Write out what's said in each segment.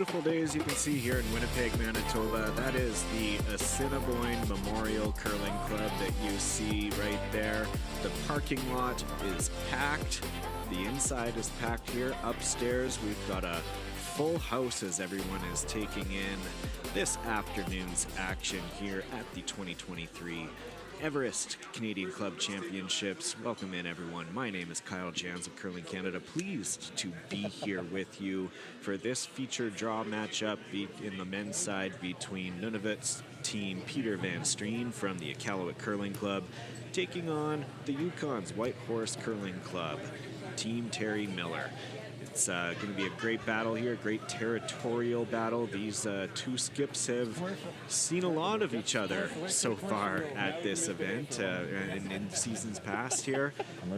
beautiful day, as you can see here in Winnipeg, Manitoba. That is the Assiniboine Memorial Curling Club that you see right there. The parking lot is packed. The inside is packed here. Upstairs, we've got a full house as everyone is taking in this afternoon's action here at the 2023 Everett Canadian Club Championships. Welcome in, everyone. My name is Kyle Jans of Curling Canada. Pleased to be here with you for this feature draw matchup in the men's side between Nunavut's team Peter Van Streen from the Iqaluit Curling Club taking on the Yukon's White Horse Curling Club, Team Terry Miller. It's going to be a great battle here, a great territorial battle. These two skips have seen a lot of each other so far at this event in seasons past here.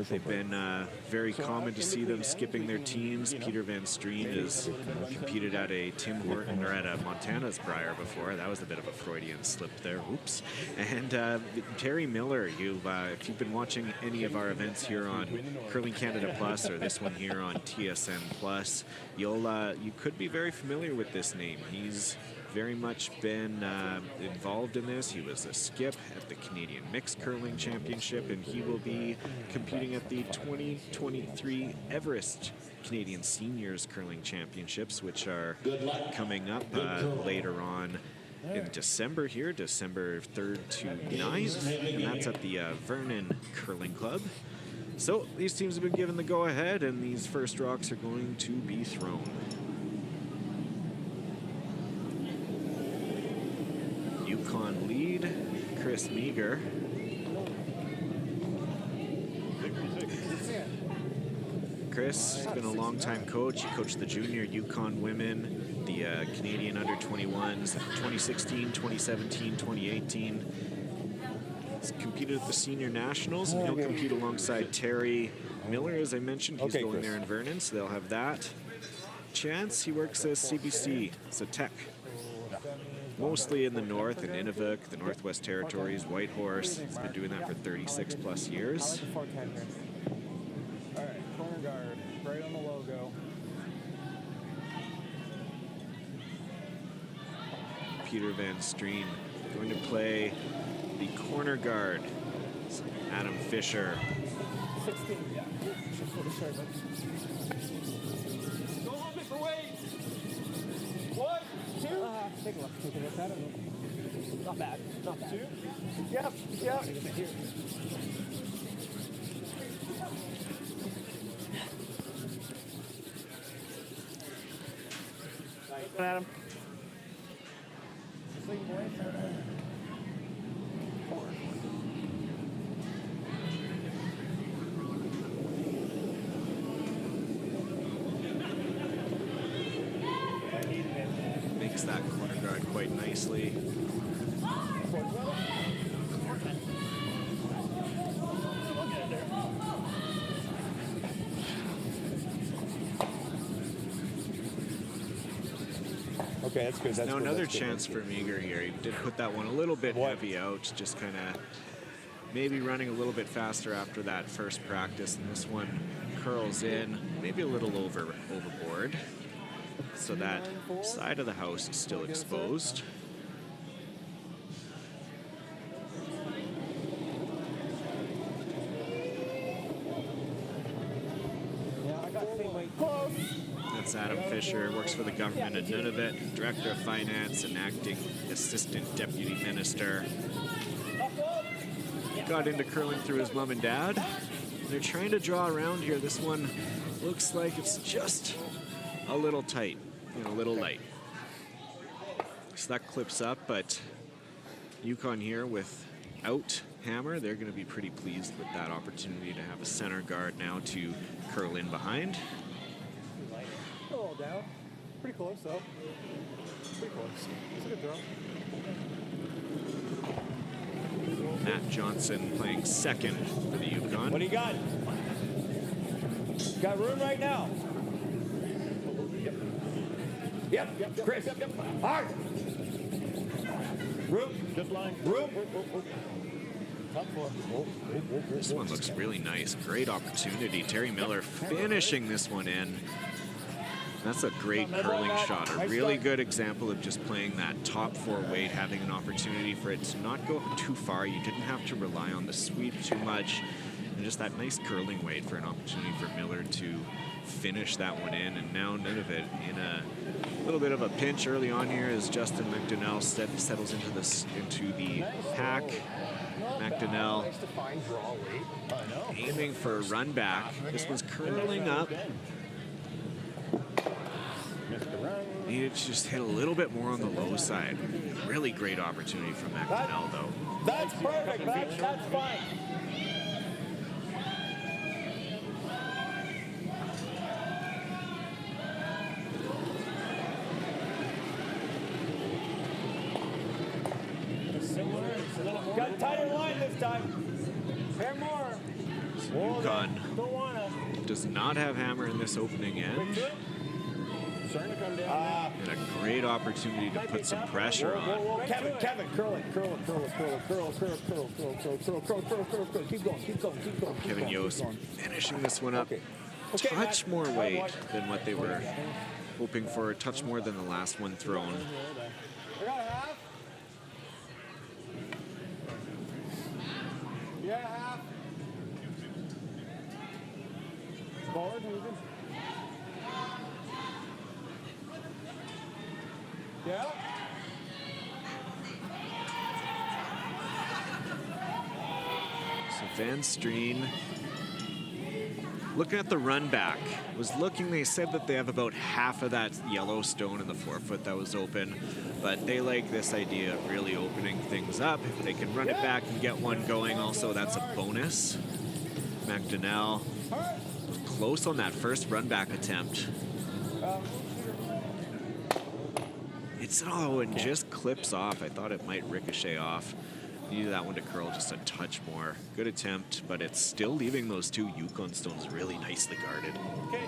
They've been very common to see them skipping their teams. Peter Van Streen has competed at a Tim Horton or at a Montana's Briar before. That was a bit of a Freudian slip there. Oops. And Terry Miller, if you've been watching any of our events here on Curling Canada Plus or this one here on TSN Plus, you could be very familiar with this name. He's very much been involved in this. He was a skip at the Canadian Mixed Curling Championship, and he will be competing at the 2023 Everest Canadian Seniors Curling Championships, which are coming up later on in December here, December 3rd to 9th, and that's at the Vernon Curling Club. So these teams have been given the go-ahead, and these first rocks are going to be thrown. Yukon lead, Chris Meager. Chris has been a long-time coach. He coached the junior Yukon women, the Canadian under-21s, 2016, 2017, 2018. He's competed at the senior nationals, and he'll compete alongside Terry Miller. As I mentioned, he's going there in Vernon, so they'll have that chance. He works as CBC, as a tech, mostly in the north, in Nunavut, the Northwest Territories, White Horse. He's been doing that for 36 plus years. All right, corner guard, right on the logo. Peter Van Streen going to play the corner guard, Adam Fisher. 16, yeah. Go home it for weight. 1, 2. Take a look at it. Not bad, not bad. 2. Yep. Here. Adam. Makes that corner guard quite nicely. Okay, that's good. Now another chance for Meager here. He did put that one a little bit heavy out, just kind of maybe running a little bit faster after that first practice, and this one curls in, maybe a little overboard. So that side of the house is still exposed. That's Adam Fisher, works for the government in Nunavut, Director of Finance and Acting Assistant Deputy Minister. Got into curling through his mom and dad. They're trying to draw around here. This one looks like it's just a little tight and a little light. So that clips up, but Yukon here without Hammer, they're going to be pretty pleased with that opportunity to have a center guard now to curl in behind. A little down. Pretty close, though. Pretty close. It's a good throw. Matt Johnson playing second for the Yukon. What do you got? Got room right now. Yep. Chris. Hard. Room. Just line. Room. This one looks really nice. Great opportunity. Terry Miller finishing this one in. That's a great curling shot. A really good example of just playing that top 4 weight, having an opportunity for it to not go too far. You didn't have to rely on the sweep too much. And just that nice curling weight for an opportunity for Miller to finish that one in. And now Nunavut in a little bit of a pinch early on here as Justin McDonnell settles into the pack. McDonnell aiming for a run back. This one's curling up. Needed to just hit a little bit more on the low side. Really great opportunity from McDonnell, though. That's perfect. That's fine. Got tighter line this time. Pair more. So Yukon does not have hammer in this opening end. And a great opportunity to put some pressure on. Kevin, curl it. Keep going. Kevin Yost finishing this one up. Touch more weight than what they were hoping for. A touch more than the last one thrown. Yeah, forward, moving. Yeah. So Van Streen, looking at the run back, they said that they have about half of that yellow stone in the forefoot that was open, but they like this idea of really opening things up. If they can run it back and get one going, also that's a bonus. McDonnell was close on that first run back attempt. And just clips off. I thought it might ricochet off. Needed that one to curl just a touch more. Good attempt, but it's still leaving those 2 Yukon stones really nicely guarded. Okay.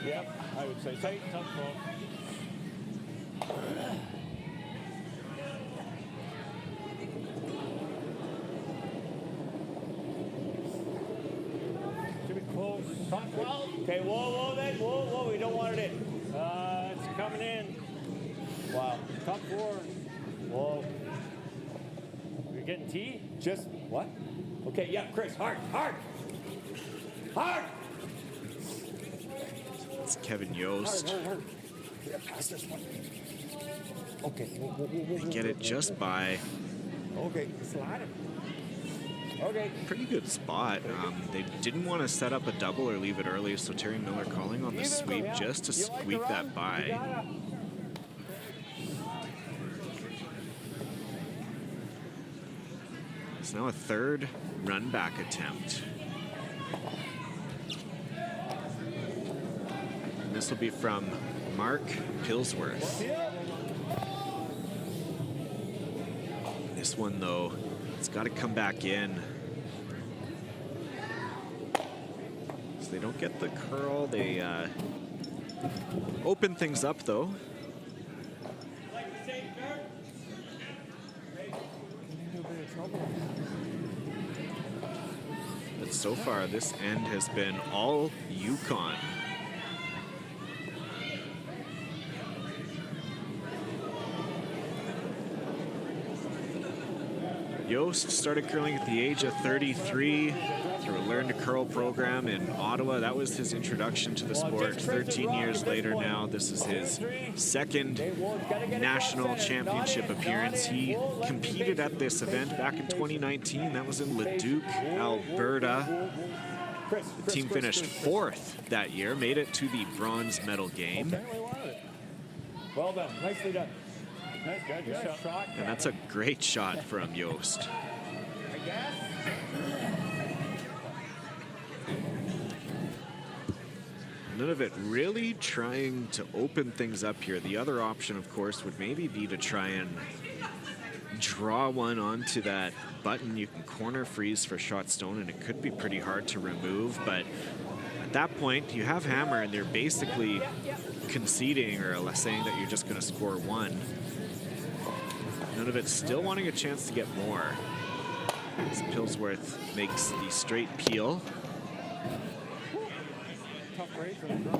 Yep, I would say tight, tough ball. Okay, whoa, we don't want it in. It's coming in. Wow. Top 4. Whoa. You're getting T? Just, what? Okay, yeah, Chris, hard. It's Kevin Yost. Hard. Yeah, pass this one. Okay. They get it just by. Okay, slide it. Okay. Pretty good spot. They didn't want to set up a double or leave it early, so Terry Miller calling on the sweep just to squeak that by. It's now a 3rd run back attempt. And this will be from Mark Pillsworth. This one, though, it's got to come back in. So they don't get the curl. They open things up, though. But so far, this end has been all Yukon. Yost started curling at the age of 33 through a Learn to Curl program in Ottawa. That was his introduction to the sport. 13 years later now, this is his 2nd national championship appearance. He competed at this event back in 2019. That was in Leduc, Alberta. The team finished 4th that year, made it to the bronze medal game. Well done, nicely done. Nice, good shot. And that's a great shot from Yost. I guess. Nunavut really trying to open things up here. The other option, of course, would maybe be to try and draw one onto that button. You can corner freeze for shot stone, and it could be pretty hard to remove, but At that point, you have hammer, and they're basically conceding or saying that you're just going to score one. Nunavut still wanting a chance to get more. As Pillsworth makes the straight peel.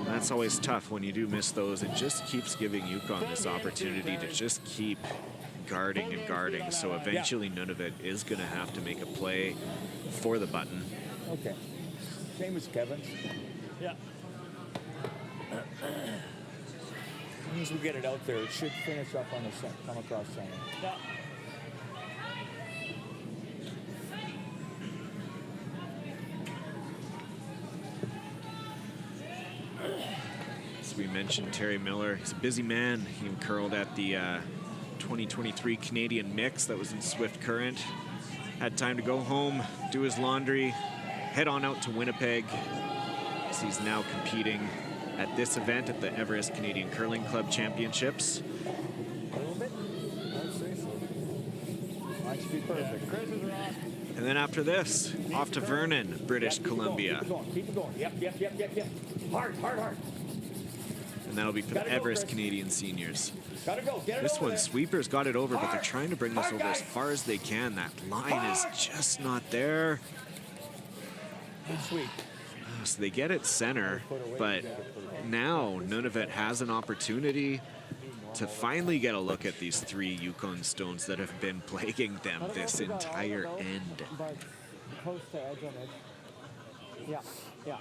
That's always tough when you do miss those. It just keeps giving Yukon this opportunity to just keep guarding and guarding. So eventually Nunavut is going to have to make a play for the button. Okay. Same as Kevin's. Yeah. As soon as we get it out there, it should finish up on the come across center. Yeah. As we mentioned, Terry Miller, he's a busy man. He curled at the 2023 Canadian Mix that was in Swift Current. Had time to go home, do his laundry, head on out to Winnipeg. So he's now competing at this event at the Everett Canadian Curling Club Championships. A little bit? I'd say so. Might should be perfect. And then after this, off to Vernon, British Columbia. Keep it going. Keep it going. Yep. Hard. And that'll be for the Everest Canadian Seniors. Gotta go. Get it This over one, there. Sweepers got it over, but they're trying to bring this over as far as they can. That line is just not there. Good sweep. So they get it center, but now Nunavut has an opportunity to finally get a look at these three Yukon stones that have been plaguing them this entire end. Close to edge on edge. Yeah.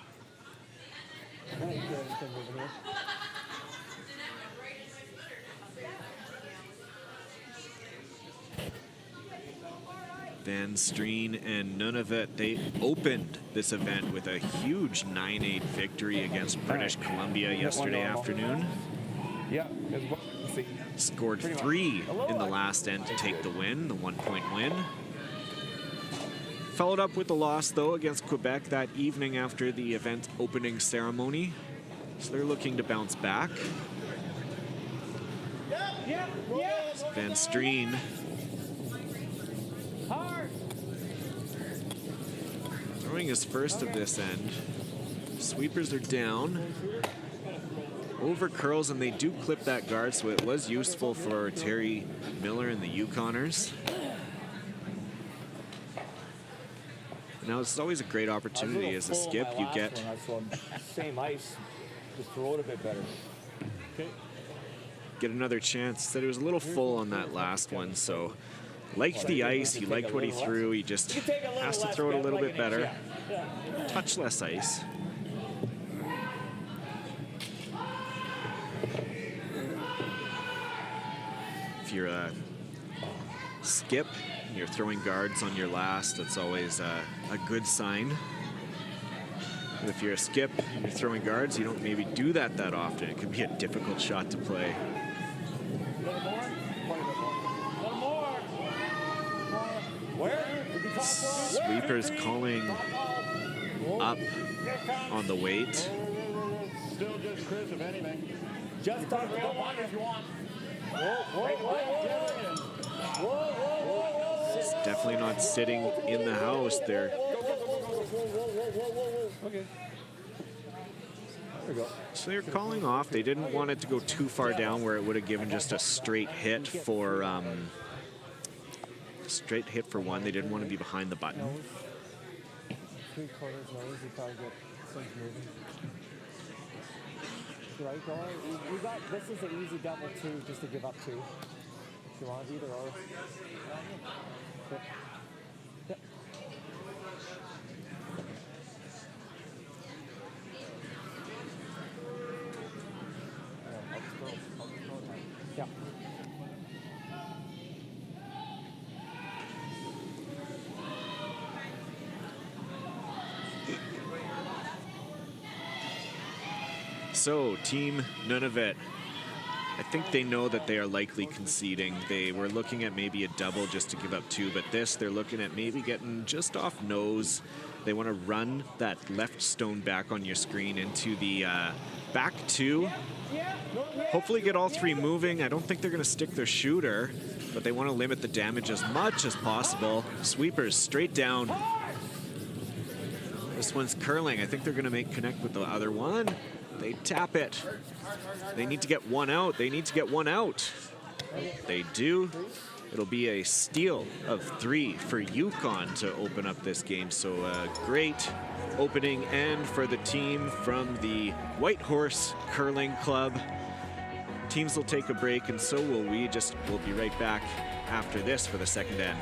Van Streen and Nunavut, they opened this event with a huge 9-8 victory against British Columbia yesterday afternoon. Yeah. Scored 3 in the last end to take the win, the 1-point win. Followed up with a loss, though, against Quebec that evening after the event opening ceremony. So they're looking to bounce back. Van Streen throwing his first of this end. Sweepers are down. Over curls, and they do clip that guard, so it was useful for Terry Miller and the Yukoners. Now, this is always a great opportunity as a skip. You get same ice, just throw it a bit better. Get another chance. Said it was a little full on that last one, so liked the ice. He liked what he threw. He just has to throw it a little bit better. Touch less ice. If you're a skip, you're throwing guards on your last, that's always a good sign. But if you're a skip and you're throwing guards, you don't maybe do that often. It can be a difficult shot to play. Sweepers calling up on the weight. Still just Chris, if anything. Just talk about one if you want. It's definitely not sitting in the house. They're Okay. There we go. So they're calling off. They didn't want it to go too far down where it would have given just a straight hit for one. They didn't want to be behind the button. 3/4 nose, you probably get things moving. Should I go? We got, this is an easy double too, just to give up 2. If you want either or. Yep. Yep. Yeah. So, Team Nunavut, I think they know that they are likely conceding. They were looking at maybe a double just to give up 2, but this, they're looking at maybe getting just off nose. They want to run that left stone back on your screen into the back 2. Hopefully get all 3 moving. I don't think they're going to stick their shooter, but they want to limit the damage as much as possible. Sweepers straight down. This one's curling. I think they're going to make connect with the other one. They tap it. They need to get one out. They need to get one out. They do. It'll be a steal of 3 for Yukon to open up this game. So a great opening end for the team from the White Horse Curling Club. Teams will take a break, and so will we. We'll be right back after this for the second end.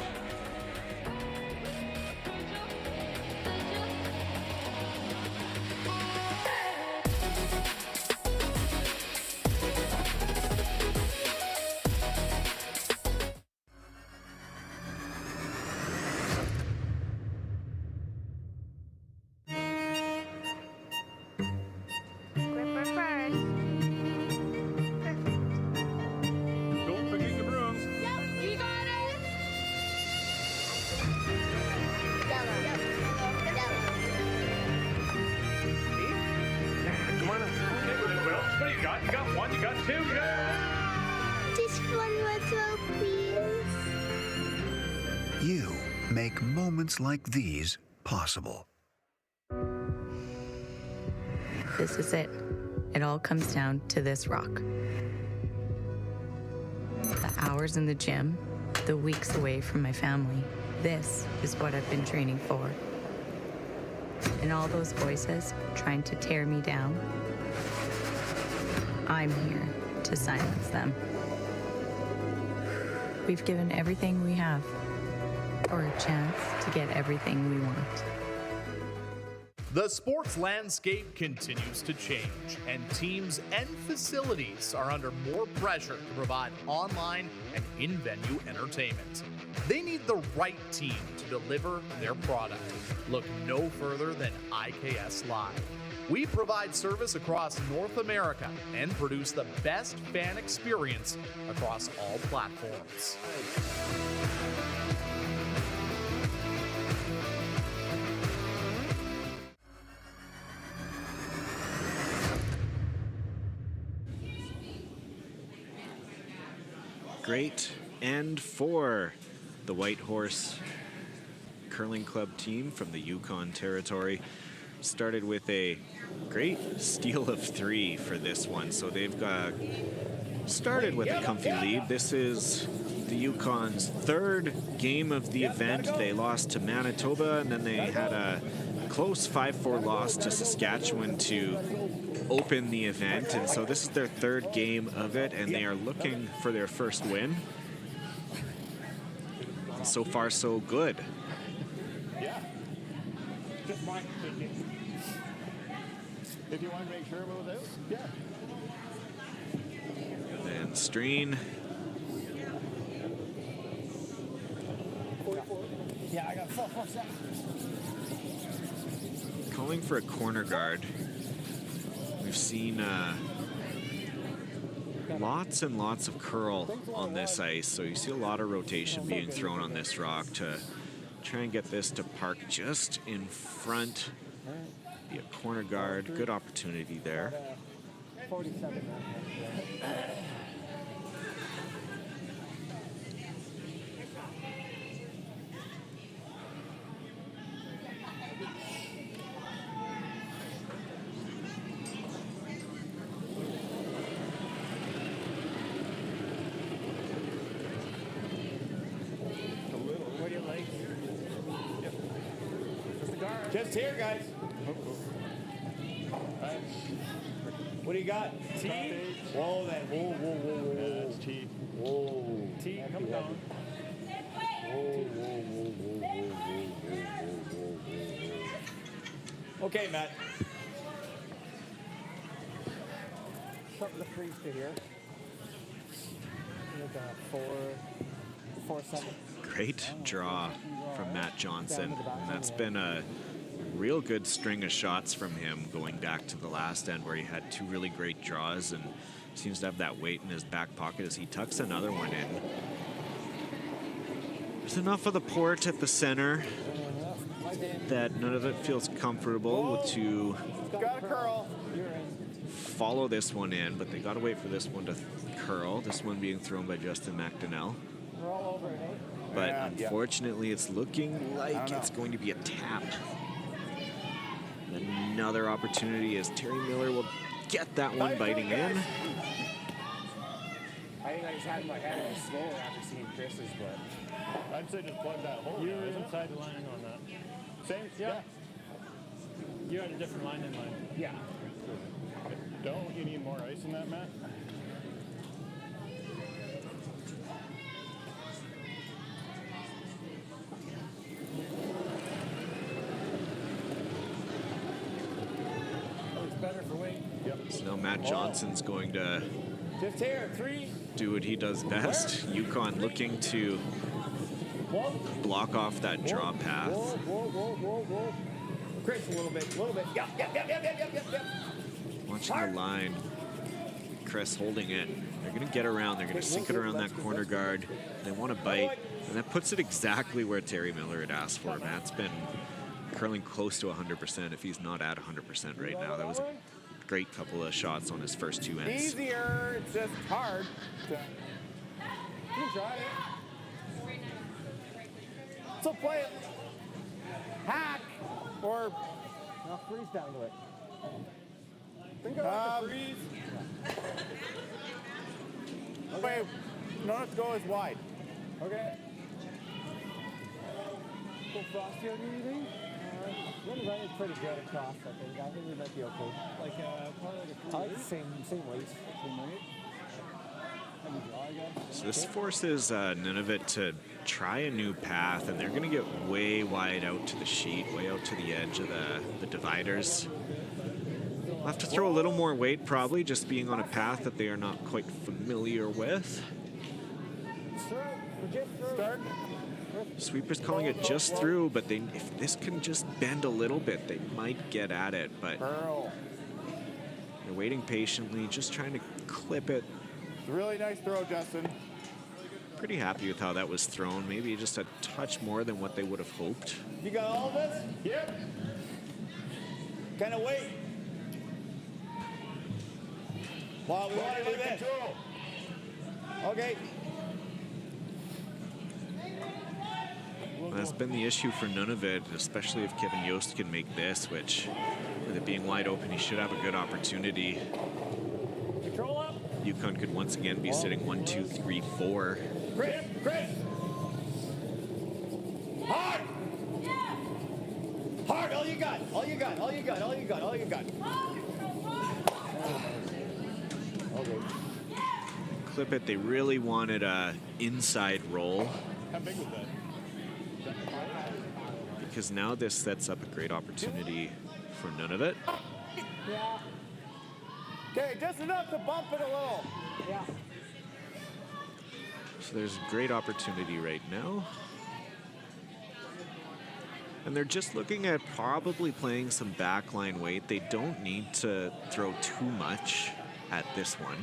You make moments like these possible. This is it. It all comes down to this rock. The hours in the gym, the weeks away from my family. This is what I've been training for. And all those voices trying to tear me down, I'm here to silence them. We've given everything we have for a chance to get everything we want. The sports landscape continues to change, and teams and facilities are under more pressure to provide online and in-venue entertainment. They need the right team to deliver their product. Look no further than IKS Live. We provide service across North America and produce the best fan experience across all platforms. Great end for the White Horse Curling Club team from the Yukon territory. Started with a great steal of 3 for this one. So they've started with a comfy lead. This is the Yukon's 3rd game of the event. They lost to Manitoba, and then they had a close 5-4 loss to Saskatchewan to open the event. And so this is their 3rd game of it, and they are looking for their first win. So far, so good. Yeah. Just my opinion. If you want to make sure about those, yeah. And Streen. Yeah, I got 4 seconds. Calling for a corner guard. We've seen lots and lots of curl on this ice, so you see a lot of rotation being thrown on this rock to try and get this to park just in front. Be a corner guard, good opportunity there. 47. What do you like? Just here, guys. What do you got? T? Whoa, then. Whoa, whoa, whoa, whoa. Yeah, that's T. Whoa. T, come down. Okay, Matt. Shut the freeze to here. Like a 4-7. Great draw from Matt Johnson. And that's been a real good string of shots from him going back to the last end where he had 2 really great draws and seems to have that weight in his back pocket as he tucks another one in. There's enough of the port at the center that none of it feels comfortable to Got a curl. follow this one in, but they got to wait for this one to curl. This one being thrown by Justin McDonnell. But unfortunately, it's looking like it's going to be a tap. Another opportunity as Terry Miller will get that one biting in. I think I just had my head a little slower after seeing Chris's, but I'd say just plug that hole. You're inside the line on that. Same? Yeah. You had a different line in line. yeah. Don't you need more ice in that, Matt? Oh, it's better for weight. Yep. So now Matt Johnson's going to Just here, 3. do what he does best. Yukon looking to block off that draw path. Whoa. Chris, a little bit. Yep. Watching the line. Chris holding it. They're going to get around. They're going to sink it around that corner guard. They want to bite. And that puts it exactly where Terry Miller had asked for. Matt's been curling close to 100% if he's not at 100% right now. That was a great couple of shots on his first 2 ends. Easier. It's just hard. You can try it. So play it. Hack. Or I'll freeze down to it. Think about the freeze. Okay. No, let's go as wide. Okay. Go frosty on anything? We're running pretty good across, I think we might be okay. Like, probably like a same weight. Same weight? So this forces Nunavut to try a new path, and they're going to get way wide out to the sheet, way out to the edge of the dividers. We'll have to throw a little more weight, probably, just being on a path that they are not quite familiar with. Start. Sweeper's calling it just through, but if this can just bend a little bit, they might get at it, but Pearl. they're waiting patiently, just trying to clip it. It's a really nice throw, Justin. Pretty happy with how that was thrown. Maybe just a touch more than what they would have hoped. You got all of this? Yep. Kind of wait. Well, we want to do this. Okay. That's been the issue for Nunavut, especially if Kevin Yost can make this, which, with it being wide open, he should have a good opportunity. Control up. Yukon could once again be sitting 1, 2, 3, 4. Chris. Hard. Hard. All you got. Okay. Clip it. They really wanted a inside roll. How big was that? Because now this sets up a great opportunity for Nunavut. Yeah. Okay, just enough to bump it a little. Yeah. So there's a great opportunity right now. And they're just looking at probably playing some backline weight. They don't need to throw too much at this one.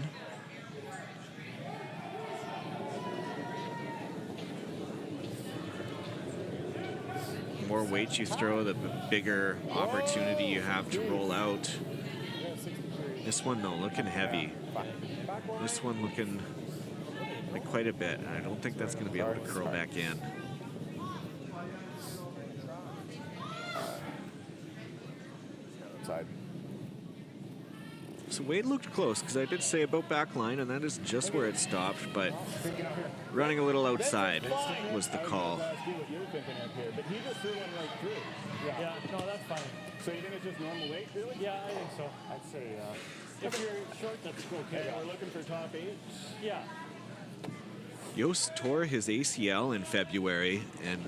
The more weight you throw, the bigger opportunity you have to roll out. This one, though, looking heavy. This one looking like quite a bit. I don't think that's going to be able to curl back in. Outside. So Wade looked close, because I did say about backline, and that is just where it stopped, but running a little outside was the call. What you were thinking up here, but he just threw one right through. Yeah, no, that's fine. So you think it's just normal weight, really? Yeah, I think so. I'd say, If you're short, that's okay. We're looking for top 8? Yeah. Yost tore his ACL in February, and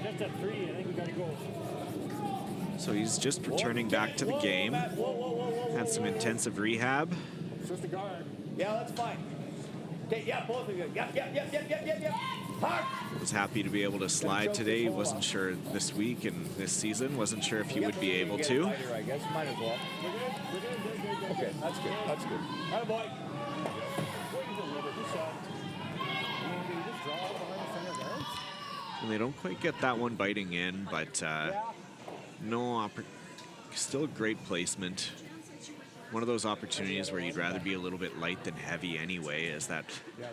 Just at 3, I think we gotta go. so he's just returning back to the game. Had some intensive rehab. It's just a guard. yeah, that's fine. Okay, yeah, both of you. Yep. Hard. Was happy to be able to slide today. He wasn't sure this week and this season. Wasn't sure if he would be able to. I guess might as well. We're good. Okay, that's good. Atta boy. And they don't quite get that one biting in, but still a great placement. one of ththose opportunities where you'd rather be a little bit light than heavy anyway, as that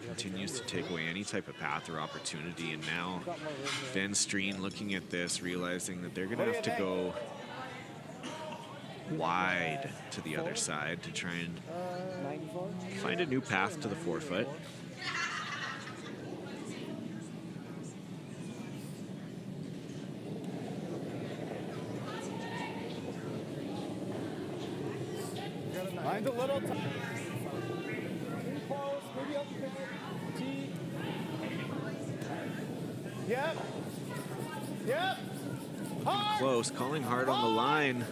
continues to take away any type of path or opportunity. And now Van Streen looking at this, realizing that they're going to have to go wide to the other side to try and find a new path to the forefoot. Mine's a little close. Maybe up T. Yep. Yep. Hard. Close, calling hard on the line.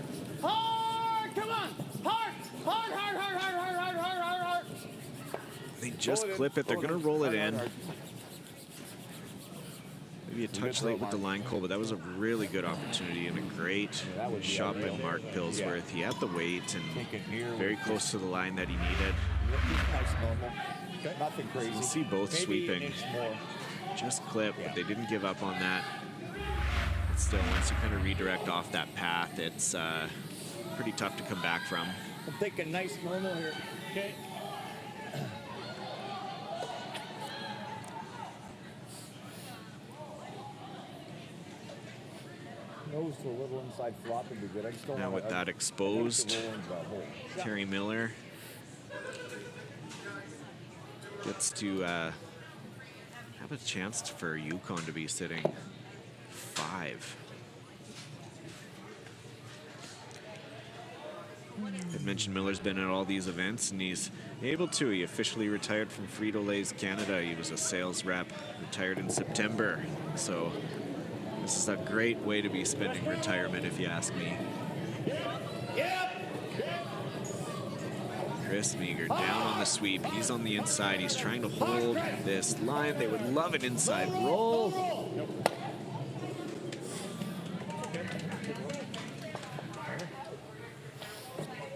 Hard. Come on. Hard. Hard. Hard. Hard. Hard. Hard. Hard. Hard. Hard. Hard. They just clip it. They're going to roll it in. Maybe a touch late with the line call, but that was a really good opportunity and a great shot by Mark Pillsworth. He had the weight and very close to the line that he needed. Nothing crazy. You see both sweeping. Just clip, but they didn't give up on that. But still, once you kind of redirect off that path, it's pretty tough to come back from. I'm thinking nice normal here. Okay. Nose to a little inside flop would be good. I just don't Now know with that exposed, Terry Miller gets to have a chance for Yukon to be sitting 5. I mentioned Miller's been at all these events, and he's able to. He officially retired from Frito-Lay's Canada. He was a sales rep, retired in September. So this is a great way to be spending retirement, if you ask me. Chris Meager down on the sweep. He's on the inside. He's trying to hold this line. They would love an inside roll.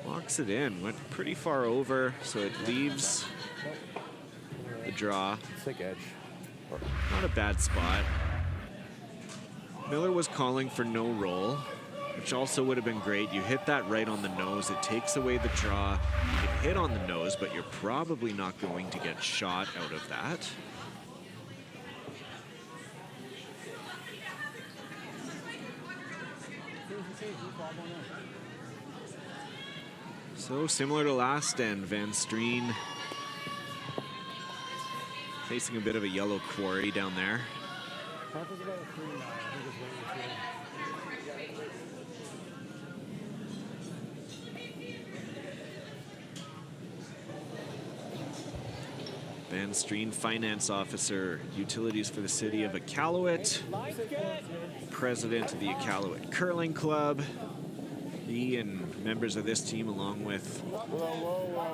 Locks it in. Went pretty far over, so it leaves the draw. Thick edge. Not a bad spot. Miller was calling for no roll, which also would have been great. You hit that right on the nose. It takes away the draw. You can hit on the nose, but you're probably not going to get shot out of that. So similar to last end, Van Streen facing a bit of a yellow quarry down there. Van Streen, Finance Officer, Utilities for the City of Iqaluit, President of the Iqaluit Curling Club. He and members of this team, along with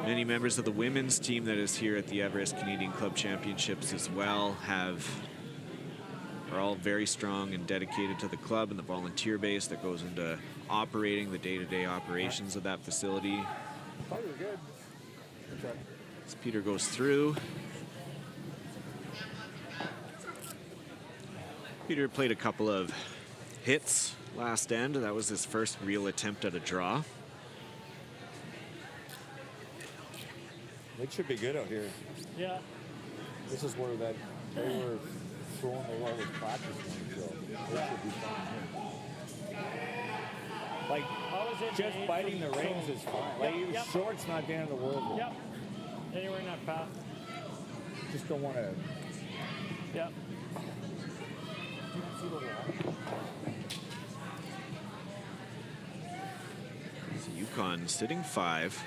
many members of the women's team that is here at the Everest Canadian Club Championships as well, are all very strong and dedicated to the club and the volunteer base that goes into operating the day-to-day operations of that facility. As Peter goes through, Peter played a couple of hits last end. That was his first real attempt at a draw. It should be good out here. Yeah. This is where that they were throwing a lot of practice ones, so it should be fun here. Like, just biting the rings is fine. Like, Yep. short's not the end of the world. Yep. Anywhere in that path. Just don't want to. Yep. So Yukon sitting 5.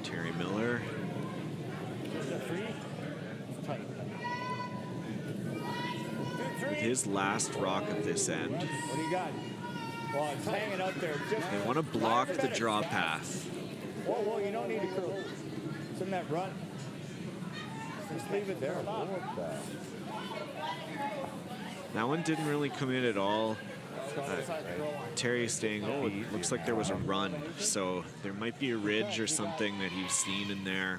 Terry Miller. With his last rock of this end. What do you got? Well, it's hanging out there. Just They want to block the draw path. whoa, you don't need to curl. It's in that run. Just leave it there. That one didn't really come in at all. Terry staying, oh, it looks like there was a run. So there might be a ridge or something that he's seen in there.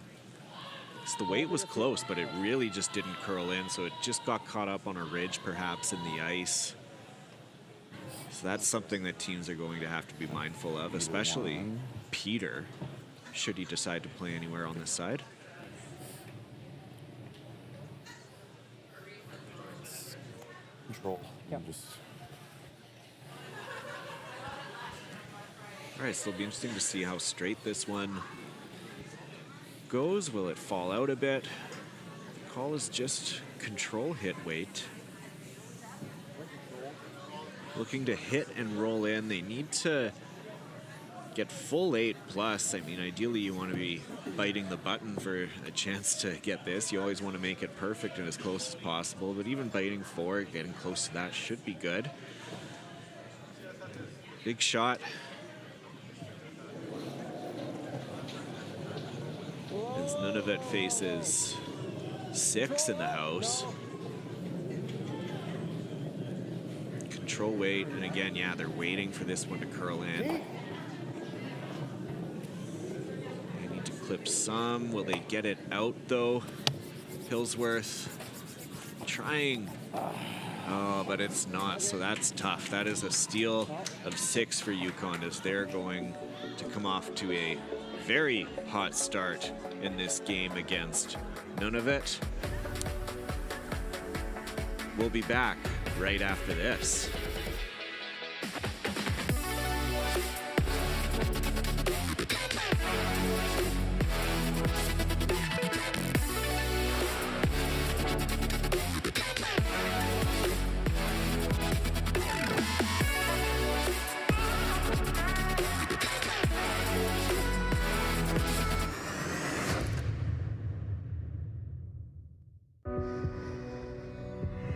The weight was close, but it really just didn't curl in, so it just got caught up on a ridge perhaps in the ice. So that's something that teams are going to have to be mindful of, especially Peter, should he decide to play anywhere on this side. Control. Yeah. All right, so it'll be interesting to see how straight this one goes. Will it fall out a bit? The call is just control hit weight. Looking to hit and roll in. They need to get full 8+. I mean, ideally you want to be biting the button for a chance to get this. You always want to make it perfect and as close as possible, but even biting 4, getting close to that should be good. Big shot. As Nunavut faces 6 in the house. Control weight, and again, yeah, they're waiting for this one to curl in. They need to clip some. Will they get it out, though? Pillsworth trying. Oh, but it's not, so that's tough. That is a steal of 6 for Yukon, as they're going to come off to a very hot start in this game against Nunavut. We'll be back right after this.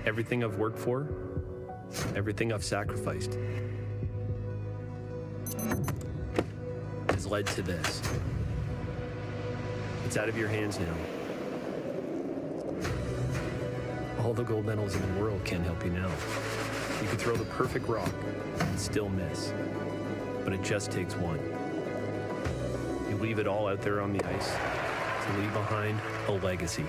Everything I've worked for, everything I've sacrificed has led to this. It's out of your hands now. All the gold medals in the world can't help you now. You can throw the perfect rock and still miss, but it just takes one. You leave it all out there on the ice to leave behind a legacy.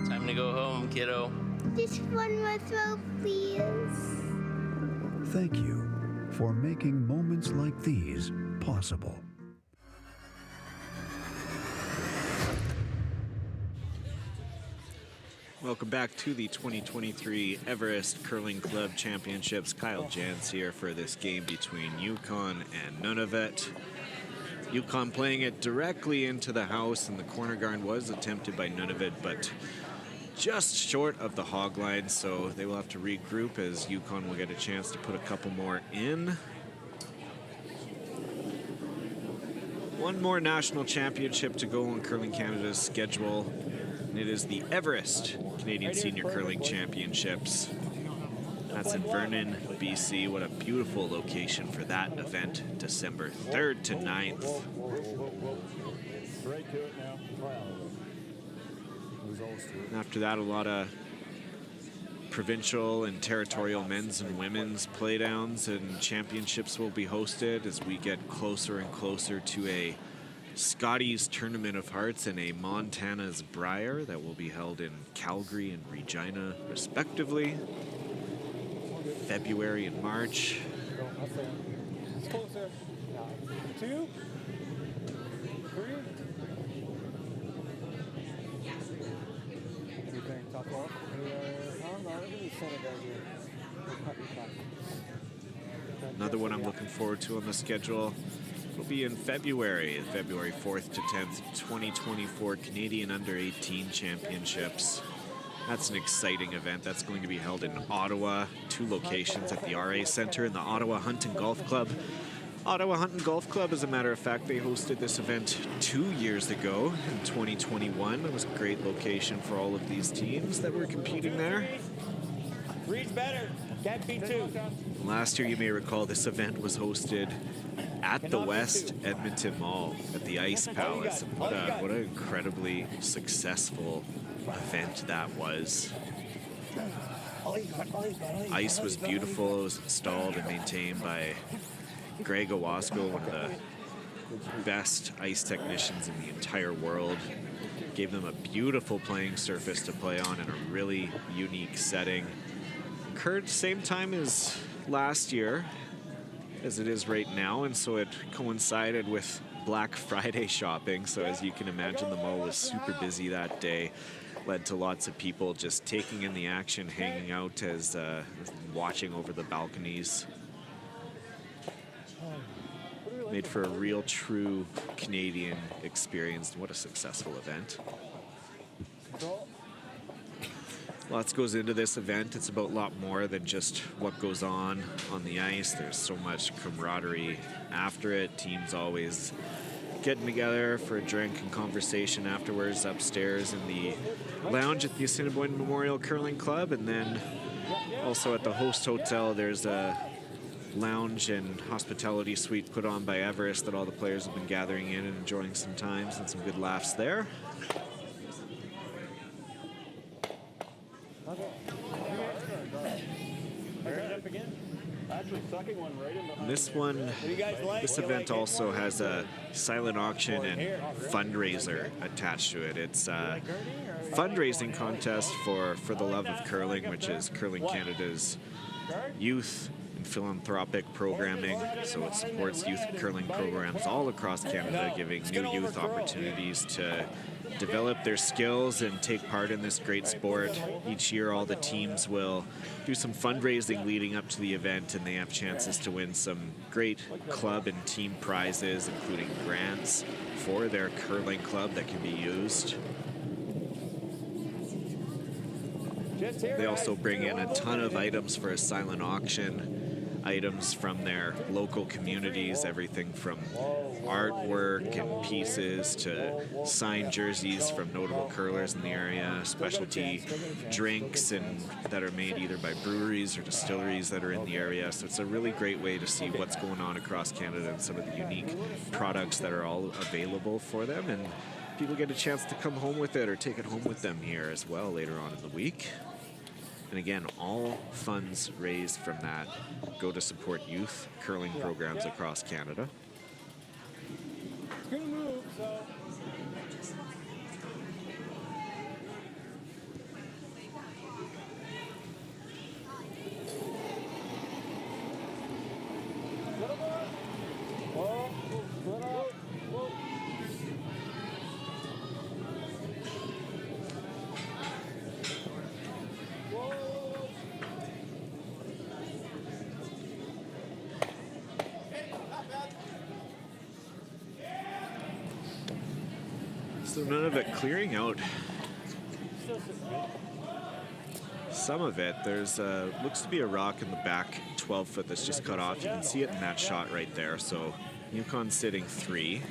Time to go home, kiddo. Just one more throw, please. Thank you for making moments like these possible. Welcome back to the 2023 Everest Curling Club Championships. Kyle Jantz here for this game between Yukon and Nunavut. Yukon playing it directly into the house, and the corner guard was attempted by Nunavut, but just short of the hog line, so they will have to regroup as Yukon will get a chance to put a couple more in. One more national championship to go on Curling Canada's schedule, and it is the Everest Canadian Senior Curling Championships. That's in Vernon, BC. What a beautiful location for that event, December 3rd to 9th. Right to it now. And after that, a lot of provincial and territorial men's and women's playdowns and championships will be hosted as we get closer and closer to a Scotties Tournament of Hearts and a Montana's Briar that will be held in Calgary and Regina, respectively. February and March. It's closer. 2, 3. What do you think? Top off? No, we're going to be center guys here. Another one I'm looking forward to on the schedule will be in February 4th to 10th, 2024 Canadian Under-18 Championships. That's an exciting event. That's going to be held in Ottawa, 2 locations at the RA Centre and the Ottawa Hunt and Golf Club. Ottawa Hunt and Golf Club, as a matter of fact, they hosted this event 2 years ago in 2021. It was a great location for all of these teams that were competing there. Three's better. Can't be 2. Last year, you may recall, this event was hosted at the West Edmonton Mall at the Ice Palace. And what an incredibly successful event that was. Ice was beautiful. It was installed and maintained by Greg Owasco, one of the best ice technicians in the entire world. Gave them a beautiful playing surface to play on in a really unique setting. Occurred same time as last year as it is right now, and so it coincided with Black Friday shopping. So as you can imagine, the mall was super busy that day. Led to lots of people just taking in the action, hanging out as watching over the balconies. Made for a real true Canadian experience. What a successful event. Lots goes into this event. It's about a lot more than just what goes on the ice. There's so much camaraderie after it. Teams always getting together for a drink and conversation afterwards upstairs in the lounge at the Assiniboine Memorial Curling Club. And then also at the host hotel, there's a lounge and hospitality suite put on by Everett that all the players have been gathering in and enjoying some times and some good laughs there. This event also has a silent auction and fundraiser attached to it. It's a fundraising contest for the love of curling, which is Curling Canada's youth and philanthropic programming. So it supports youth curling programs all across Canada, giving new youth opportunities to develop their skills and take part in this great sport. Each year, all the teams will do some fundraising leading up to the event, and they have chances to win some great club and team prizes, including grants for their curling club that can be used. They also bring in a ton of items for a silent auction. Items from their local communities, everything from artwork and pieces to signed jerseys from notable curlers in the area, specialty drinks and that are made either by breweries or distilleries that are in the area. So it's a really great way to see what's going on across Canada and some of the unique products that are all available for them. And people get a chance to come home with it or take it home with them here as well later on in the week. And again, all funds raised from that go to support youth curling programs across Canada. It's gonna move, so. So none of it clearing out. Some of it, there's looks to be a rock in the back 12 foot that's just cut off. You can see it in that shot right there. So Yukon sitting 3.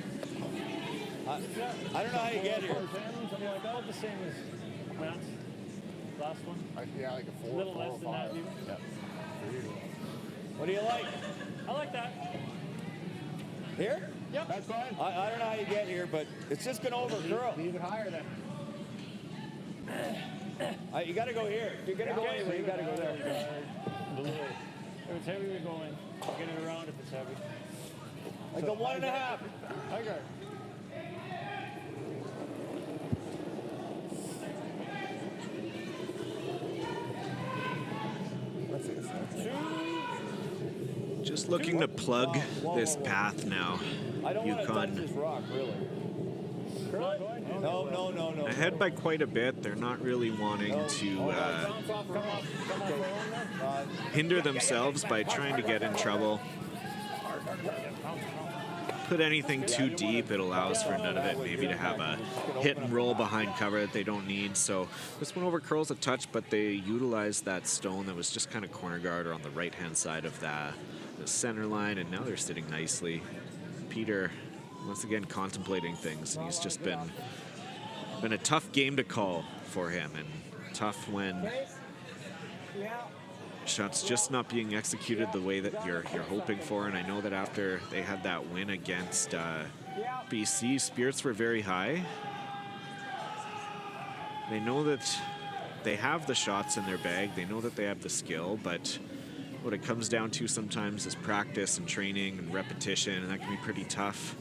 I don't know how you get here. About the same as Grant's last one. Yeah, like a 4. A little less than that, maybe. Yeah. What do you like? I like that. Here? Yep. That's fine. I don't know how you get here, but it's just gonna overcurl. Be even higher then. You gotta go here. If you're gonna go anywhere, you gotta go there. If it's heavy, we go in. Get it around if it's heavy. Like a 1.5. I got it. Just looking to plug this path now. I don't want to touch Yukon this rock, really. Curl it? No. Ahead by quite a bit. They're not really wanting to hinder themselves by trying to get in trouble. Put anything too deep, it allows for none of it maybe to have a hit and roll behind cover that they don't need. So this one over curls a touch, but they utilized that stone that was just kind of corner guard or on the right-hand side of the center line, and now they're sitting nicely. Peter, once again, contemplating things, and he's just been a tough game to call for him, and tough when shots just not being executed the way that you're hoping for. And I know that after they had that win against BC, spirits were very high. They know that they have the shots in their bag. They know that they have the skill, but what it comes down to sometimes is practice and training and repetition, and that can be pretty tough.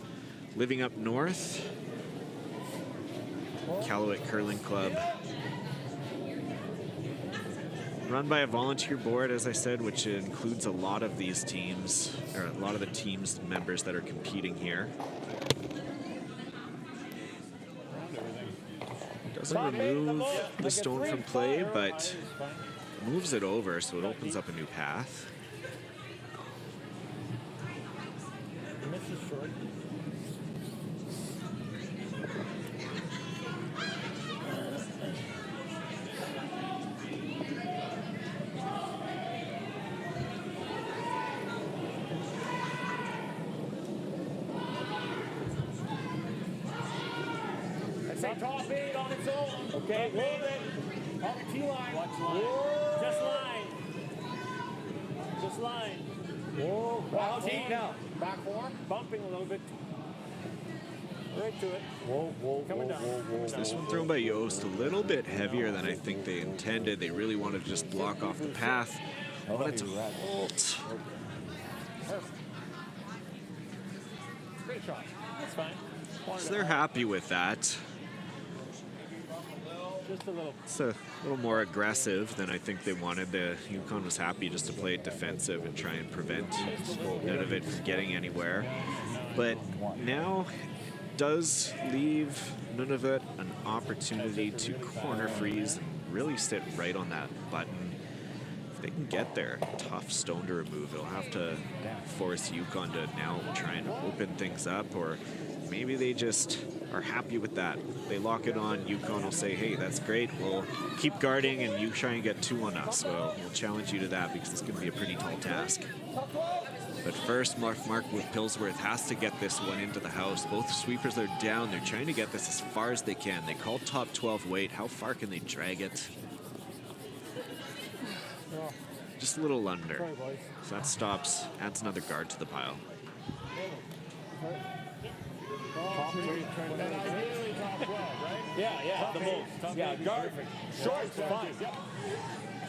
Living up north, Iqaluit Curling Club, run by a volunteer board, as I said, which includes a lot of these teams, or a lot of the teams members that are competing here. Doesn't remove the stone from play, but moves it over, so it opens up a new path. Top 8 on its own. Okay, move it. Up T-line. Watch line. Just line. Just line. Whoa. Wow, deep now. Back 4. Bumping a little bit. Right to it. Whoa. Coming down. This one thrown by Yost a little bit heavier than I think they intended. They really wanted to just block off the path. But it's a halt. Great shot. That's fine. So they're happy with that. Just a little. It's a little more aggressive than I think they wanted. The Yukon was happy just to play it defensive and try and prevent none of it from getting anywhere. But now does leave Nunavut an opportunity to corner freeze and really sit right on that button. If they can get there, tough stone to remove. It'll have to force Yukon to now try and open things up, or maybe they just are happy with that. They lock it on, Yukon will say, hey, that's great, we'll keep guarding and you try and get 2 on us. Well, we'll challenge you to that because it's going to be a pretty tall task. But first, Mark with Pillsworth has to get this one into the house. Both sweepers are down. They're trying to get this as far as they can. They call top 12 weight. How far can they drag it? Just a little under. So that stops, adds another guard to the pile. Yeah, the most. Yeah, guard. Short, fine.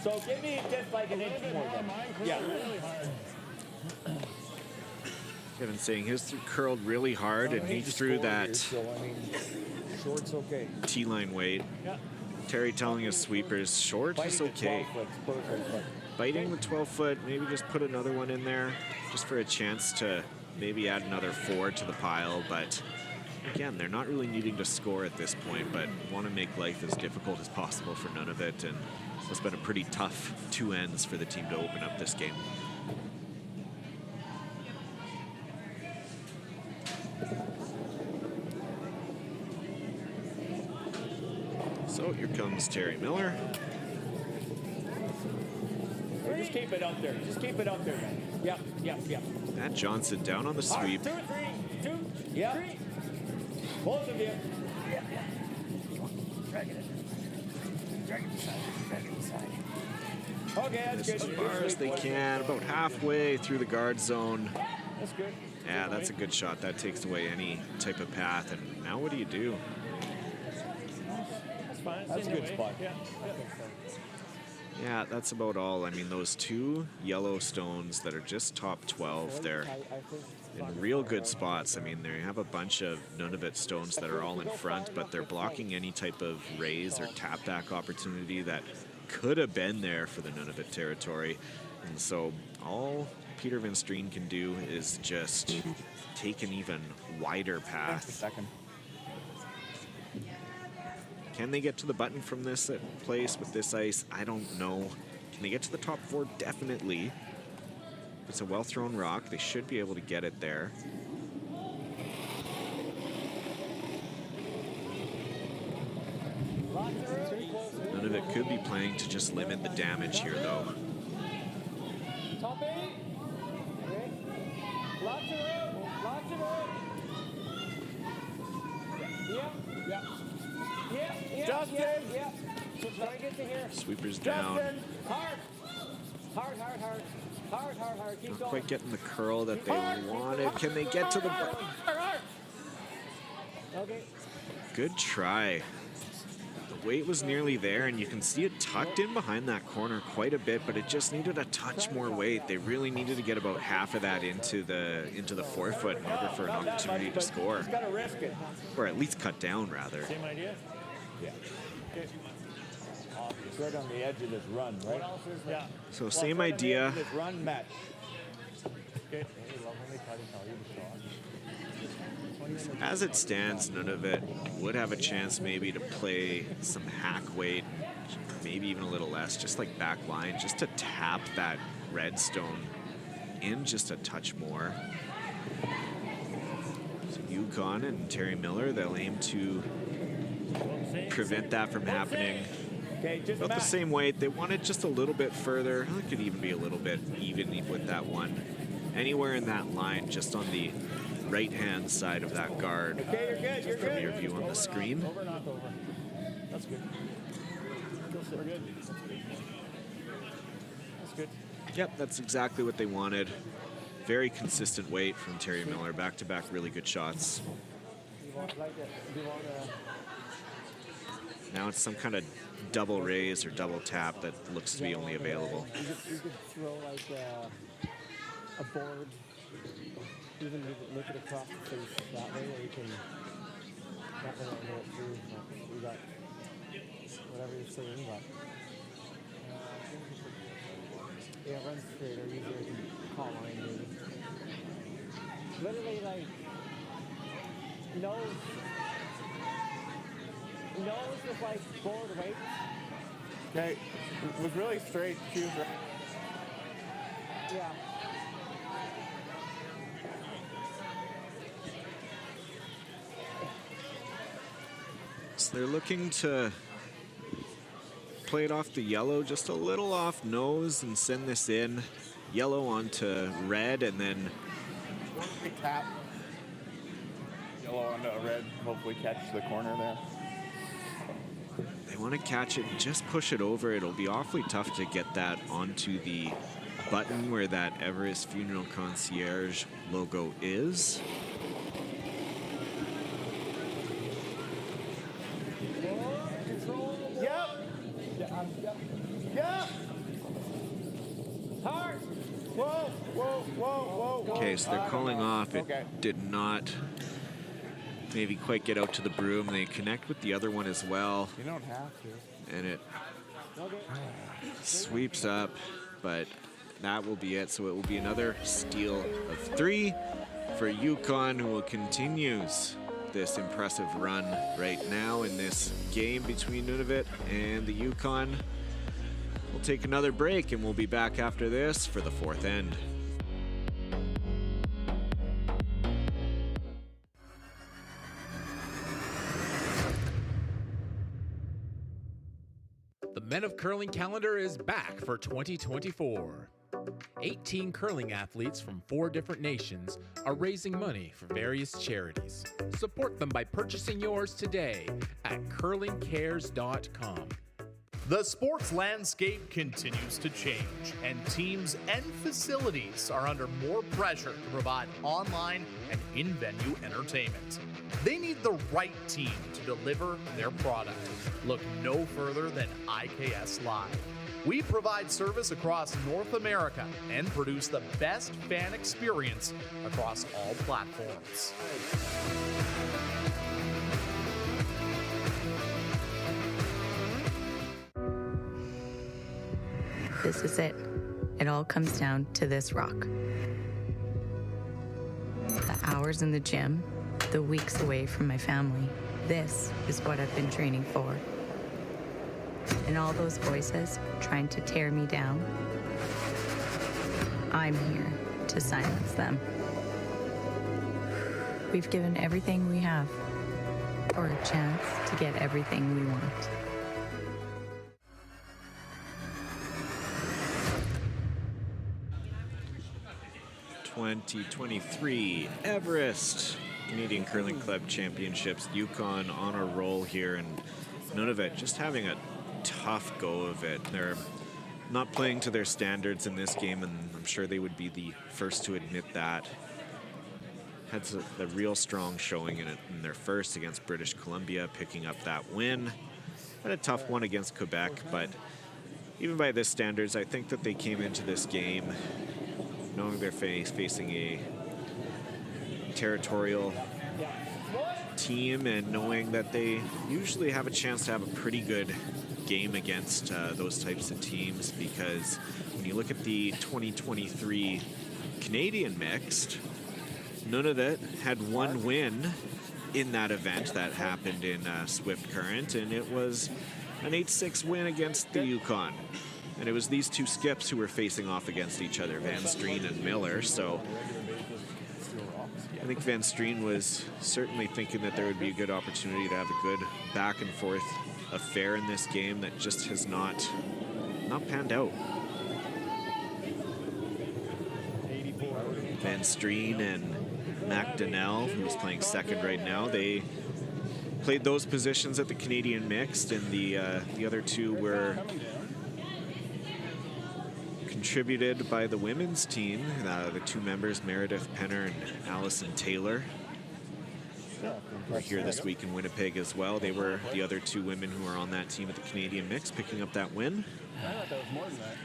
So give me just like an inch more. Yeah. Kevin saying his curled really hard, and he threw that T-line weight. Terry telling his sweepers, short is okay. Biting the 12-foot, maybe just put another one in there, just for a chance to maybe add another 4 to the pile. But again, they're not really needing to score at this point, but want to make life as difficult as possible for Nunavut, and it's been a pretty tough 2 ends for the team to open up this game. So here comes Terry Miller. Just keep it up there. Just keep it up there, man. Yep. Matt Johnson down on the sweep. 2, 3. Yeah. 3. Both of you. Yeah. Drag it inside. Okay, that's good. As far as they can, about halfway through the guard zone. That's good. Yeah, that's a good shot. That takes away any type of path. And now what do you do? That's fine. That's a good spot. Yeah, that's about all. I mean, those 2 yellow stones that are just top 12, they're in real good spots. I mean, they have a bunch of Nunavut stones that are all in front, but they're blocking any type of raise or tap back opportunity that could have been there for the Nunavut territory. And so all Peter Van Strien can do is just take an even wider path. Can they get to the button from this place with this ice? I don't know. Can they get to the top 4? Definitely. It's a well-thrown rock. They should be able to get it there. None of it could be playing to just limit the damage here, though. Top 8. Okay. Lots of room. Lots of room. Yeah. Justin. Yeah. Try to get to here. Sweepers down. Hard. Keep Not going. quite getting the curl that they wanted. Can they get to the button? Okay. Good try. The weight was nearly there, and you can see it tucked in behind that corner quite a bit, but it just needed a touch more weight. They really needed to get about half of that into the forefoot in order for an opportunity to score. Just gotta risk it. Or at least cut down, rather. Same idea? Yeah. Okay. Right on the edge of this run, right? Yeah. So same idea. This run match. Okay. As it stands, Nunavut would have a chance maybe to play some hack weight, maybe even a little less, just like back line, just to tap that redstone in just a touch more. So Yukon and Terry Miller, they'll aim to prevent that from happening. About the same weight. They want it just a little bit further. It could even be a little bit even with that one. Anywhere in that line, just on the right-hand side of that guard. Okay, you're good. You're from good. your view on the screen. Over, not over. That's good. We're good. That's good. Yep, that's exactly what they wanted. Very consistent weight from Terry Miller. Back-to-back really good shots. Now it's some kind of double raise or double tap that looks to be only available. You could throw like a board, even look it across the face that way, or you can not really know it through. You got whatever you're saying, but yeah, run straight or easier to call line maybe. Literally like nose with like board weight. Okay, it was really straight. Choose right. Yeah. So they're looking to play it off the yellow, just a little off nose, and send this in. Yellow onto red, and then tap. Yellow onto red, hopefully catch the corner there. they want to catch it and just push it over. It'll be awfully tough to get that onto the button where that Everett Funeral Concierge logo is. Hard. Whoa, whoa, whoa, whoa. Okay, so they're calling off. It did not maybe quite get out to the broom. They connect with the other one as well. You don't have to. And it sweeps up, but that will be it. So it will be another steal of 3 for Yukon, who will continues this impressive run right now in this game between Nunavut and the Yukon. We'll take another break and we'll be back after this for the 4th end. The Men of Curling calendar is back for 2024. 18 curling athletes from 4 different nations are raising money for various charities. Support them by purchasing yours today at curlingcares.com. The sports landscape continues to change, and teams and facilities are under more pressure to provide online and in-venue entertainment. They need the right team to deliver their product. Look no further than IKS Live. We provide service across North America and produce the best fan experience across all platforms. This is it. It all comes down to this rock. The hours in the gym, the weeks away from my family. This is what I've been training for. And all those voices trying to tear me down, I'm here to silence them. We've given everything we have for a chance to get everything we want. (2023) Everest Canadian Curling Club Championships. Yukon on a roll here, and Nunavut just having a tough go of it. They're not playing to their standards in this game, and I'm sure they would be the first to admit that. Had a real strong showing in their first against British Columbia, picking up that win. Had a tough one against Quebec, but even by this standards, I think that they came into this game knowing they're facing a territorial team and knowing that they usually have a chance to have a pretty good game against those types of teams, because when you look at the 2023 Canadian mixed, Nunavut had one win in that event that happened in Swift Current, and it was an 8-6 win against the Yukon. And it was these two skips who were facing off against each other, Van Streen and Miller. So I think Van Streen was certainly thinking that there would be a good opportunity to have a good back and forth affair in this game that just has not panned out. Van Streen and Mac Donnell, who's playing second right now, they played those positions at the Canadian mixed, and the other two were contributed by the women's team, the two members, Meredith Penner and Allison Taylor. We're here this week in Winnipeg as well. They were the other two women who are on that team at the Canadian mix, picking up that win. I thought that was more than that.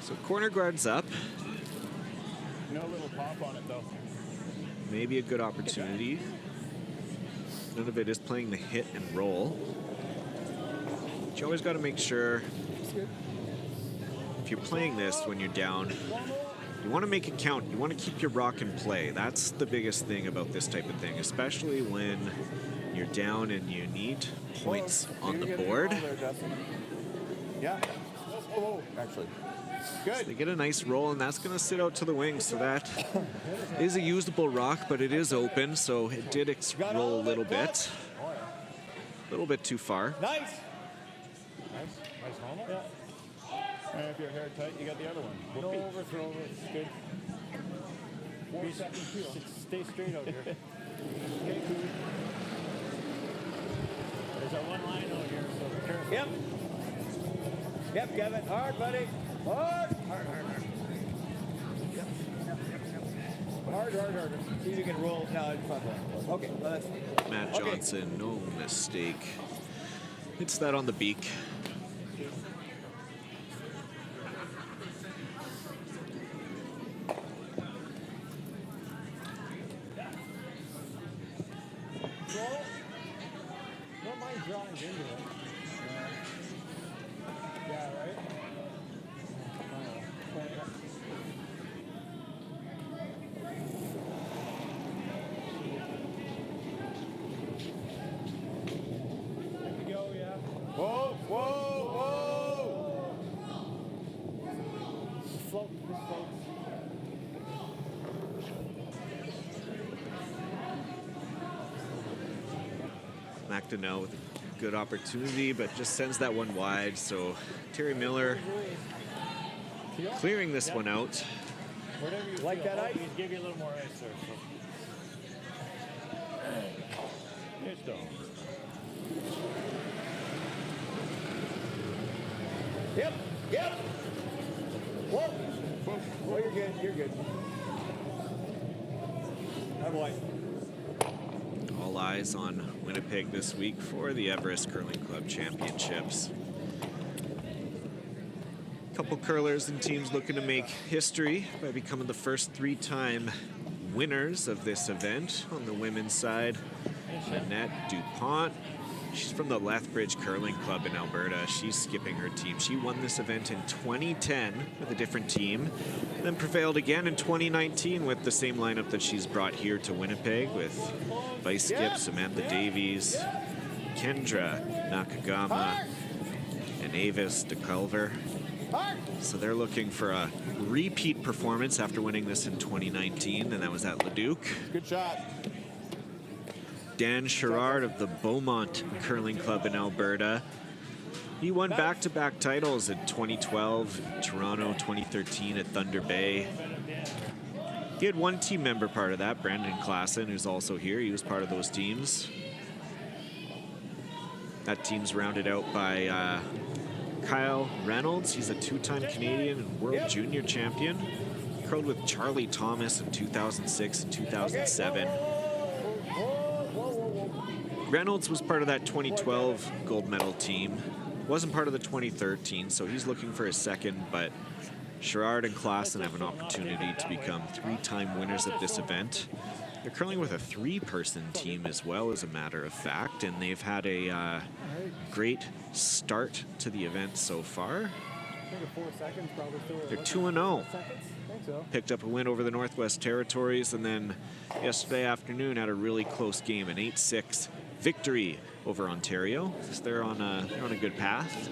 So corner guard's up. No little pop on it though. Maybe a good opportunity. None of it is playing the hit and roll. But you always got to make sure, if you're playing this when you're down, you want to make it count. You want to keep your rock in play. That's the biggest thing about this type of thing, especially when you're down and you need points on the board. Yeah. Oh, actually. Good. So they get a nice roll, and that's going to sit out to the wing. So that is a usable rock, but it is open, so it did roll a little bit. A little bit too far. Nice. Nice normal. Yeah. And if your hair tight, you got the other one. No overthrow. It's good. 4 seconds. Stay straight out here. Okay, cool. There's a one line out here, so be careful. Yep. Yep, Kevin. Hard, buddy. Hard. Hard, hard, hard. Yep. Hard, hard, hard. See if you can roll. No, it's fun. Okay, well, that's Matt Johnson, no mistake. Hits that on the beak. Don't mind drawing into it. Yeah, right? There we go, yeah. Whoa, whoa, whoa! Just float, just float. McDonnell with a good opportunity, but just sends that one wide. So Terry Miller clearing this one out. Whatever you like feel. that ice? We can give you a little more ice there. So. It's done. Yep, yep. Whoa. Whoa, you're good, you're good. I'm white. All eyes on Winnipeg this week for the Everest Curling Club Championships. A couple curlers and teams looking to make history by becoming the first 3-time winners of this event. On the women's side, Annette DuPont She's from the Lethbridge Curling Club in Alberta. She's skipping her team. She won this event in 2010 with a different team, then prevailed again in 2019 with the same lineup that she's brought here to Winnipeg with vice skip Samantha Davies, Kendra Nakagama, and Avis DeCulver. So they're looking for a repeat performance after winning this in 2019, and that was at Leduc. Good shot. Dan Sherrard of the Beaumont Curling Club in Alberta. He won back-to-back titles in 2012, Toronto, 2013 at Thunder Bay. He had one team member part of that, Brandon Klassen, who's also here. He was part of those teams. That team's rounded out by Kyle Reynolds. He's a two-time Canadian and World Junior Champion. He curled with Charlie Thomas in 2006 and 2007. Reynolds was part of that 2012 gold medal team. Wasn't part of the 2013, so he's looking for a second, but Sherrard and Klassen have an opportunity to become three-time winners at this event. They're curling with a three-person team as well, as a matter of fact, and they've had a great start to the event so far. They're 2-0. Picked up a win over the Northwest Territories, and then yesterday afternoon had a really close game, an 8-6 victory over Ontario. So they're on a good path.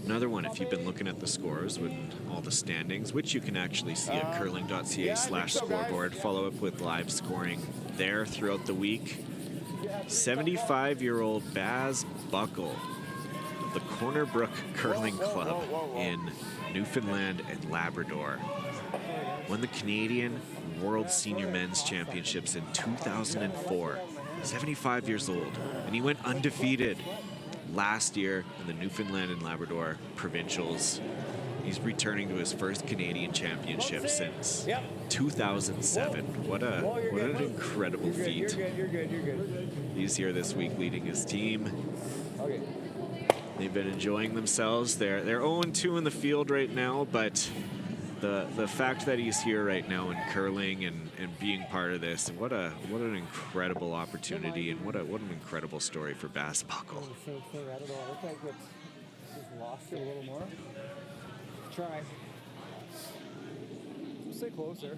Another one, if you've been looking at the scores with all the standings, which you can actually see at curling.ca/scoreboard, follow up with live scoring there throughout the week. 75-year-old Baz Buckle of the Corner Brook Curling Club in Newfoundland and Labrador won the Canadian World Senior Men's Championships in 2004. 75 years old, and he went undefeated last year in the Newfoundland and Labrador Provincials. He's returning to his first Canadian championship since 2007. What an incredible feat. You're good. He's here this week leading his team. They've been enjoying themselves. They're 0-2 in the field right now, but the fact that he's here right now in curling and being part of this, what an incredible opportunity, and what an incredible story for Baz Buckle. I don't know. I look like just lost it a little more. Try. Stay closer.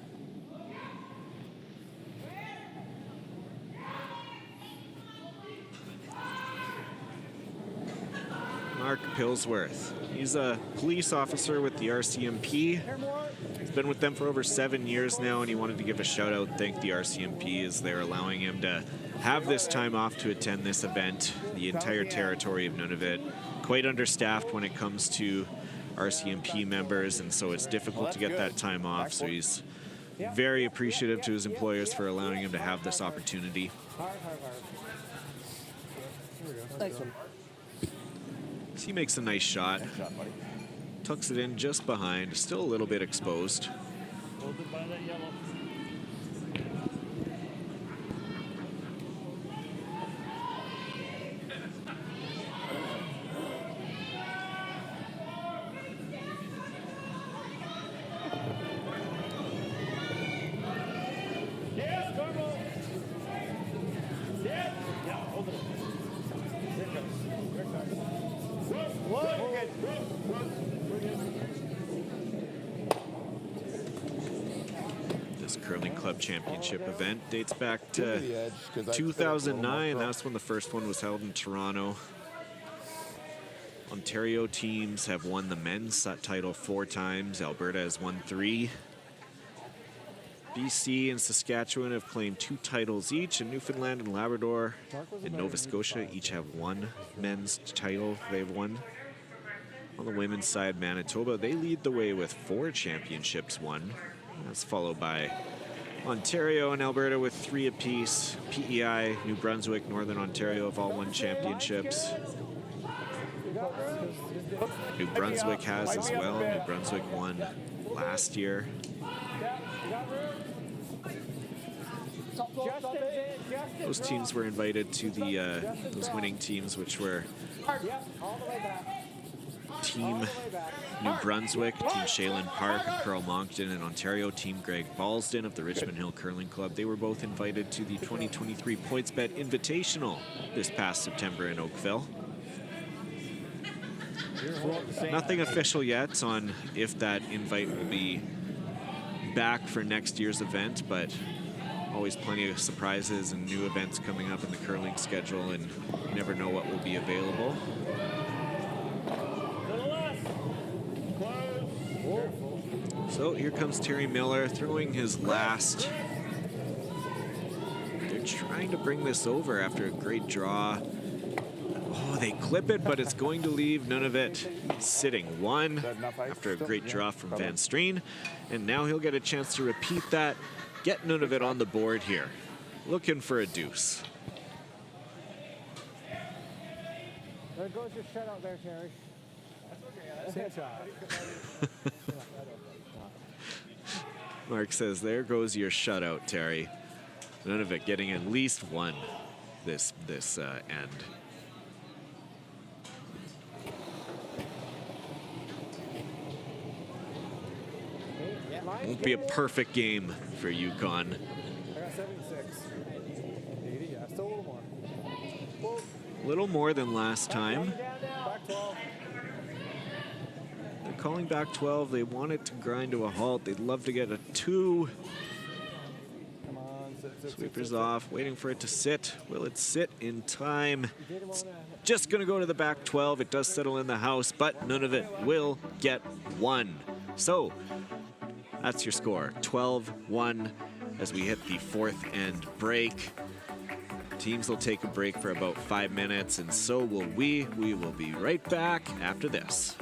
Mark Pillsworth. He's a police officer with the RCMP. He's been with them for over 7 years now, and he wanted to give a shout out and thank the RCMP as they're allowing him to have this time off to attend this event. The entire territory of Nunavut, quite understaffed when it comes to RCMP members, and so it's difficult to get that time off. So he's very appreciative to his employers for allowing him to have this opportunity. Nice one. He makes a nice shot. Tucks it in just behind, still a little bit exposed. Hold it by that yellow. Yes, Carmel. Yes. Yeah, hold it. Here it comes. Here it comes. Whoa, you're good. This Curling Club Championship event dates back to 2009. That's when the first one was held in Toronto. Ontario teams have won the men's title 4 times. Alberta has won 3. BC and Saskatchewan have claimed 2 titles each, and Newfoundland and Labrador and Nova Scotia each have 1 men's title they've won. On the women's side, Manitoba, they lead the way with 4 championships won. That's followed by Ontario and Alberta with 3 apiece. PEI, New Brunswick, Northern Ontario have all won championships. New Brunswick has as well. New Brunswick won last year. Those teams were invited to the those winning teams, which were Team New Brunswick, Team Shaylin Park and Pearl Moncton in Ontario, Team Greg Ballston of the Richmond Hill Curling Club. They were both invited to the 2023 PointsBet Invitational this past September in Oakville. Nothing official yet on if that invite will be back for next year's event, but always plenty of surprises and new events coming up in the curling schedule, and you never know what will be available. So here comes Terry Miller throwing his last. They're trying to bring this over after a great draw. Oh, they clip it, but it's going to leave none of it. Sitting one after a great draw from Van Streen. And now he'll get a chance to repeat that, get none of it on the board here. Looking for a deuce. There goes your shutout there, Terry. Same shot. Mark says, there goes your shutout, Terry. None of it getting at least one this end. Won't be a perfect game for UConn. I got 76. 80, yeah, still a little more. Whoa. A little more than last time. Back 12. They're calling back 12. They want it to grind to a halt. They'd love to get a 2. Come on, sit, Sweepers off, waiting for it to sit. Will it sit in time? It's just going to go to the back 12. It does settle in the house, but none of it will get 1. So that's your score, 12-1 as we hit the 4th end break. Teams will take a break for about 5 minutes, and so will we. We will be right back after this.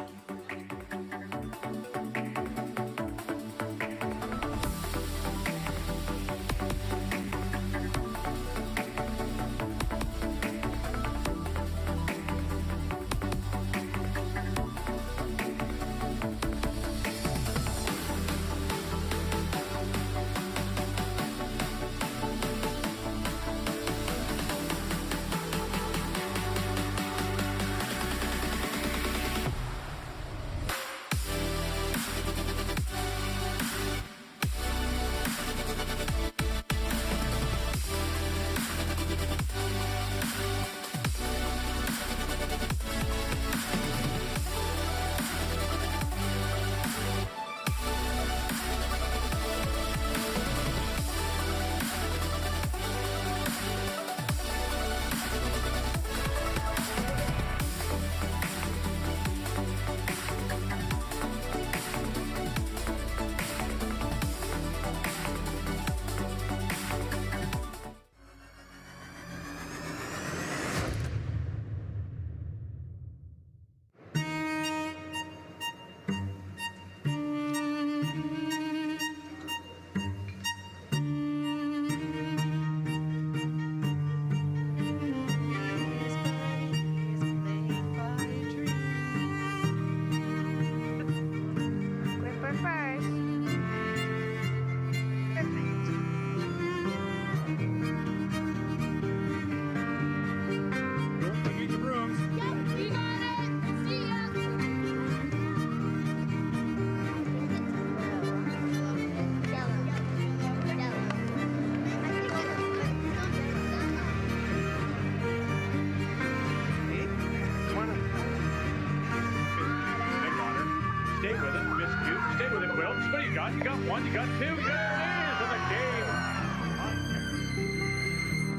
You got one, you got two, you got three for the game.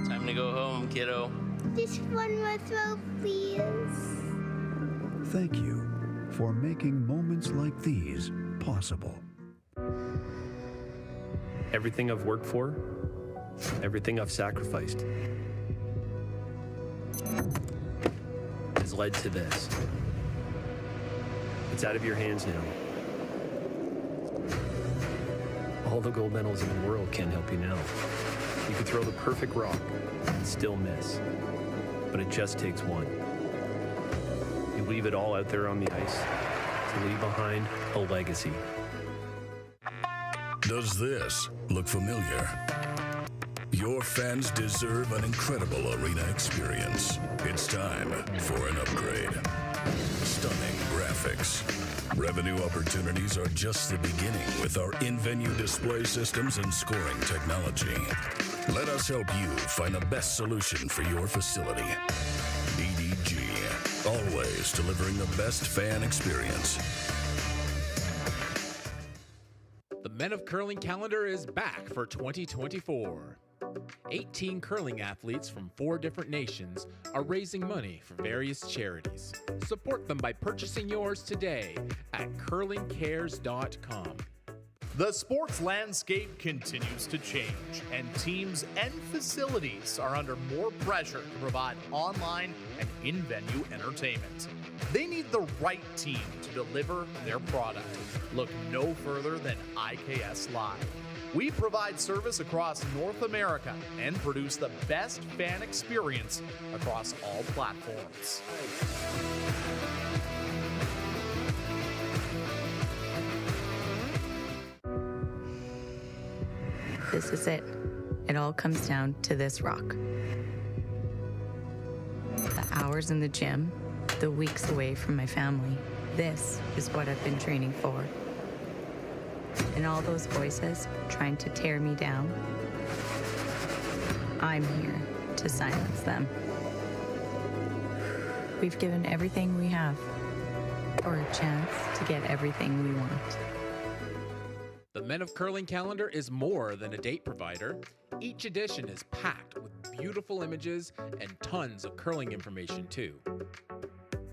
Time to go home, kiddo. Just one more throw, please. Thank you for making moments like these possible. Everything I've worked for, everything I've sacrificed, has led to this. It's out of your hands now. All the gold medals in the world can't help you now. You could throw the perfect rock and still miss, but it just takes one. You leave it all out there on the ice to leave behind a legacy. Does this look familiar? Your fans deserve an incredible arena experience. It's time for an upgrade. Stunning graphics. Revenue opportunities are just the beginning with our in-venue display systems and scoring technology. Let us help you find the best solution for your facility. DDG, always delivering the best fan experience. The Men of Curling calendar is back for 2024. 18 curling athletes from 4 different nations are raising money for various charities. Support them by purchasing yours today at curlingcares.com. The sports landscape continues to change, and teams and facilities are under more pressure to provide online and in-venue entertainment. They need the right team to deliver their product. Look no further than IKS Live. We provide service across North America and produce the best fan experience across all platforms. This is it. It all comes down to this rock. The hours in the gym, the weeks away from my family. This is what I've been training for. And all those voices trying to tear me down, I'm here to silence them. We've given everything we have for a chance to get everything we want. The Men of Curling calendar is more than a date provider. Each edition is packed with beautiful images and tons of curling information too.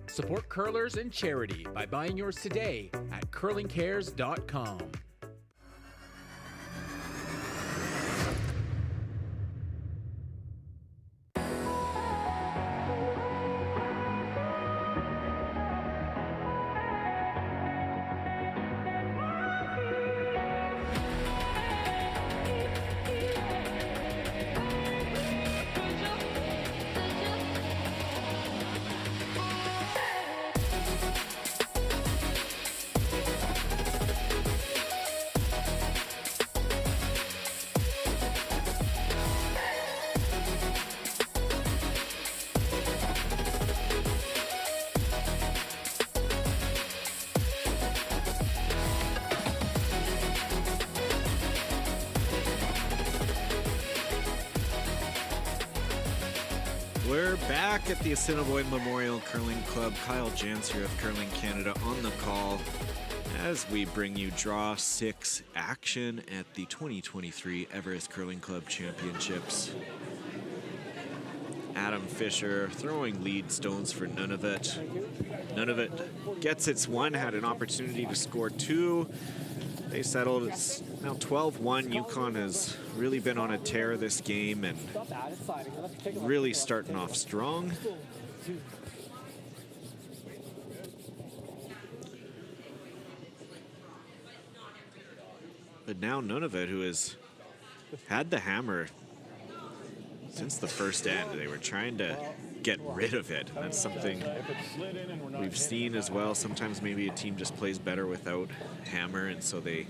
Support curlers and charity by buying yours today at curlingcares.com. We're back at the Assiniboine Memorial Curling Club. Kyle Jans here of Curling Canada on the call as we bring you Draw 6 action at the 2023 Everett Curling Club Championships. Adam Fisher throwing lead stones for Nunavut. Nunavut gets its one, had an opportunity to score 2. They settled. It's now 12-1. Yukon has really been on a tear this game and really starting off strong. But now Nunavut, who has had the hammer since the first end, they were trying to get rid of it. That's something we've seen as well. Sometimes maybe a team just plays better without hammer, and so they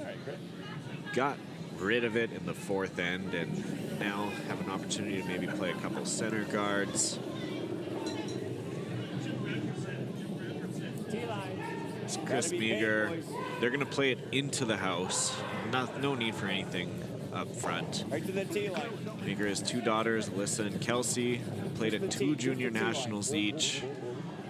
got rid of it in the fourth end and now have an opportunity to maybe play a couple center guards. It's Chris Meager. They're going to play it into the house. No need for anything up front. Right to the tee line. Meager has 2 daughters, Alyssa and Kelsey. Played at 2 junior nationals each.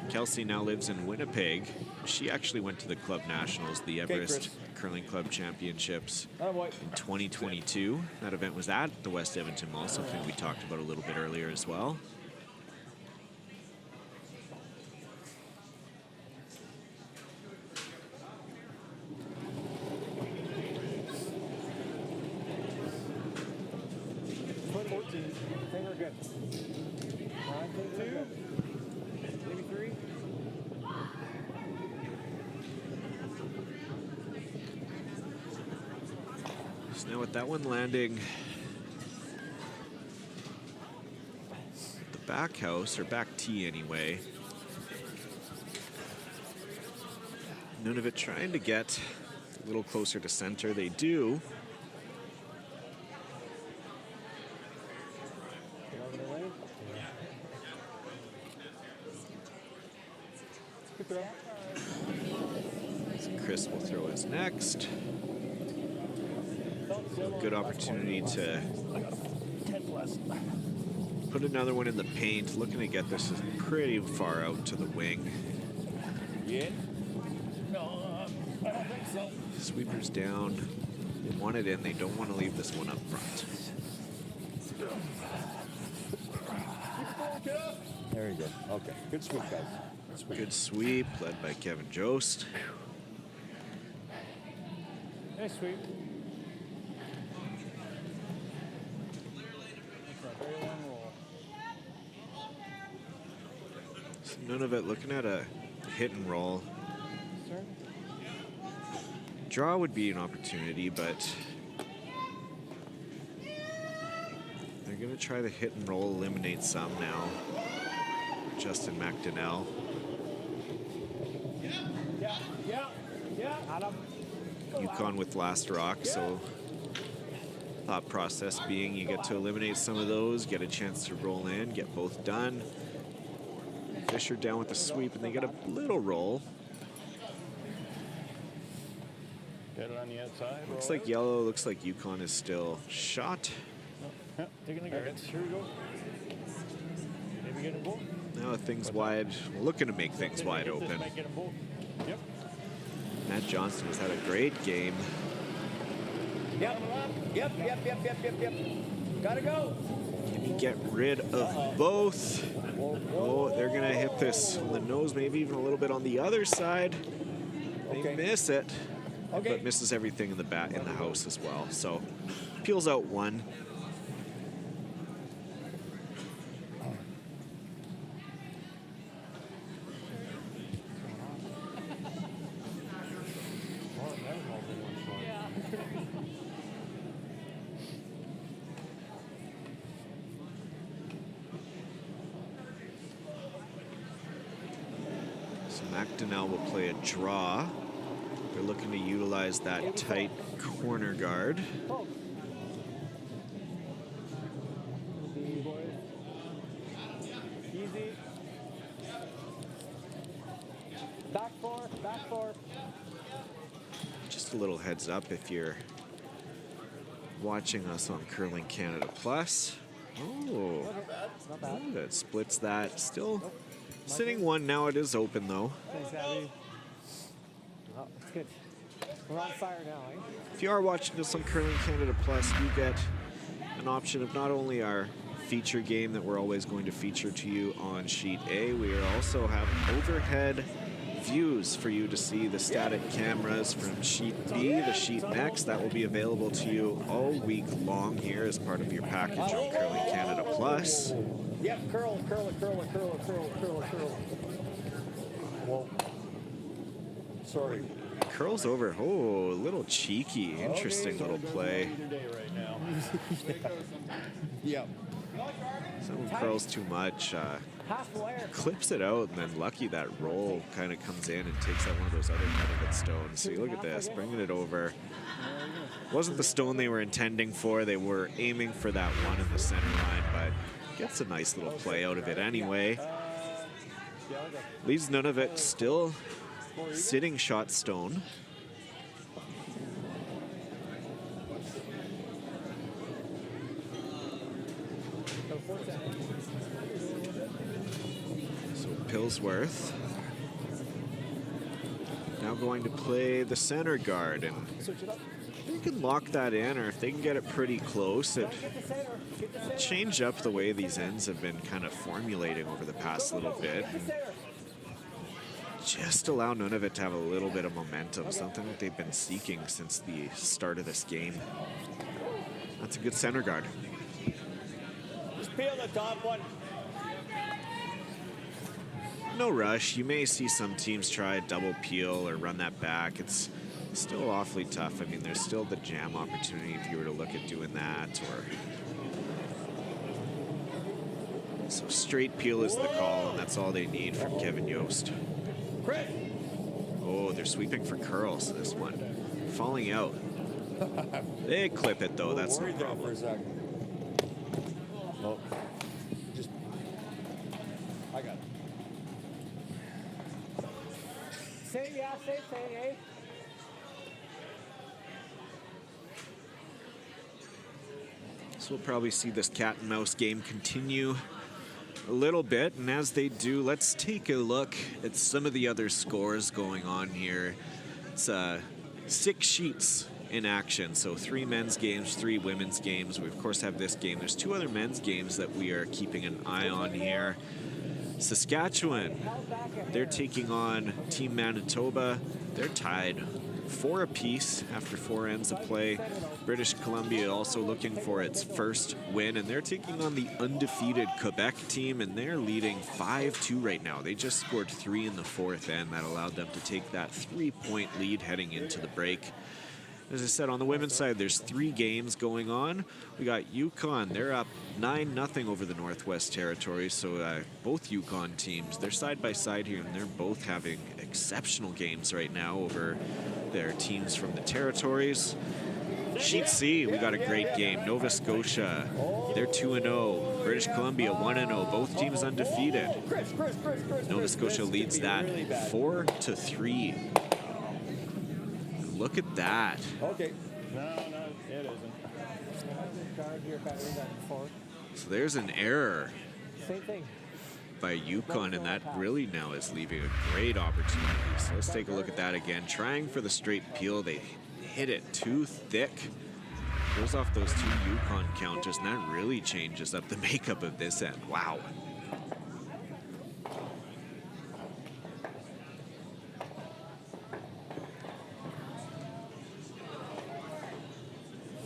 Kelsey now lives in Winnipeg. She actually went to the club nationals, the Everest Curling Club Championships in 2022. That event was at the West Edmonton Mall, something we talked about a little bit earlier as well. So now with that one landing the back house, or back tee anyway. Nunavut trying to get a little closer to center. They do. Chris will throw his next. A good opportunity to put another one in the paint. Looking to get this pretty far out to the wing. Yeah. No, I don't think so. Sweeper's down. They want it in. They don't want to leave this one up front. There you go. Okay. Good sweep, guys. Good sweep, led by Kevin Jost. Nice sweep. So none of it looking at a hit and roll. Draw would be an opportunity, but they're going to try the hit and roll, eliminate some now. Justin McDonnell. Yukon with last rock, so thought process being you get to eliminate some of those, get a chance to roll in, get both done. Fisher down with the sweep, and they get a little roll. Get it on the outside. Looks like yellow, looks like Yukon is still shot. Yep, taking a guard. Here we go. Maybe get them both. Now things wide, looking to make things wide open. Yep. Matt Johnston has had a great game. Yep. Gotta go. Can he get rid of both? Oh, they're gonna hit this on the nose, maybe even a little bit on the other side. They miss it, but misses everything in the bat in the house as well. So peels out one. McDonnell will play a draw. They're looking to utilize that tight corner guard. Easy. Back four. Just a little heads up if you're watching us on Curling Canada Plus. Oh, not bad. That splits that. Still sitting one now. It is open though. Thanks, Abby. Oh, that's good. We're on fire now, eh? If you are watching us on Curling Canada Plus, you get an option of not only our feature game that we're always going to feature to you on Sheet A, we also have overhead views for you to see the static cameras from Sheet B, the Sheet Next. That will be available to you all week long here as part of your package on Curling Canada Plus. Yep, curl. Whoa. Sorry. Curls over. Oh, a little cheeky. Interesting little play. Yep. Someone curls too much. Clips it out, and then lucky that roll kind of comes in and takes out one of those other cutting stones. See, look at this, bringing it over. Wasn't the stone they were intending for. They were aiming for that one in the center line, but gets a nice little play out of it anyway. Leaves none of it, still sitting shot stone. So Pillsworth now going to play the center guard, and they can lock that in, or if they can get it pretty close, it change up the way these ends have been kind of formulating over the past little bit. Just allow none of it to have a little bit of momentum, something that they've been seeking since the start of this game. That's a good center guard. Just peel the top one. No rush. You may see some teams try a double peel or run that back. It's still awfully tough. I mean, there's still the jam opportunity if you were to look at doing that. So straight peel is the call, and that's all they need from Kevin Yost. Oh, they're sweeping for curls, this one. Falling out. They clip it, though. That's no problem. Oh. Just, I got it. Same, eh? So we'll probably see this cat and mouse game continue a little bit. And as they do, let's take a look at some of the other scores going on here. It's 6 sheets in action. So 3 men's games, 3 women's games. We, of course, have this game. There's 2 other men's games that we are keeping an eye on here. Saskatchewan, they're taking on Team Manitoba. They're tied 4 apiece after 4 ends of play. British Columbia also looking for its first win, and they're taking on the undefeated Quebec team, and they're leading 5-2 right now. They just scored 3 in the 4th end. That allowed them to take that 3-point lead heading into the break. As I said, on the women's side, there's 3 games going on. We got Yukon. They're up 9-0 over the Northwest Territories. So both Yukon teams, they're side by side here, and they're both having exceptional games right now over their teams from the territories. Sheet C, we got a great game. Nova Scotia, they're 2-0. British Columbia 1-0. Both teams undefeated. Nova Scotia leads that 4-3. Look at that. Okay. No, it isn't. So there's an error Same thing. by Yukon, and that really now is leaving a great opportunity. So let's take a look at that again. Trying for the straight peel. They hit it too thick. Goes off those 2 Yukon counters, and that really changes up the makeup of this end. Wow.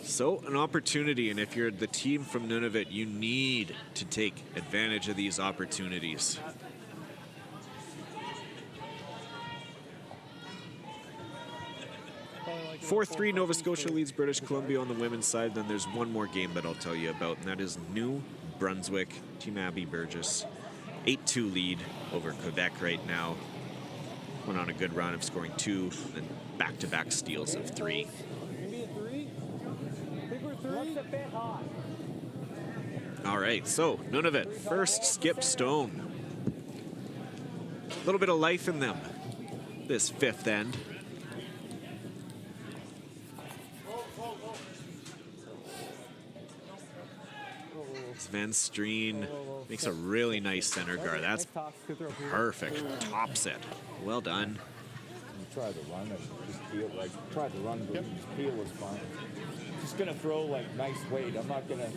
So an opportunity, and if you're the team from Nunavut, you need to take advantage of these opportunities. Like 4-3, Nova Scotia leads British Columbia on the women's side. Then there's one more game that I'll tell you about, and that is New Brunswick, Team Abby Burgess. 8-2 lead over Quebec right now. Went on a good run of scoring 2, and back-to-back steals of 3. All right, so Nunavut, first skip stone. A little bit of life in them this 5th end. Van Streen makes a really nice center guard. That's perfect. Tops it. Well done. Try to run and just peel, like, try to run, but just peel is fine. Just gonna throw like nice weight. I'm not gonna,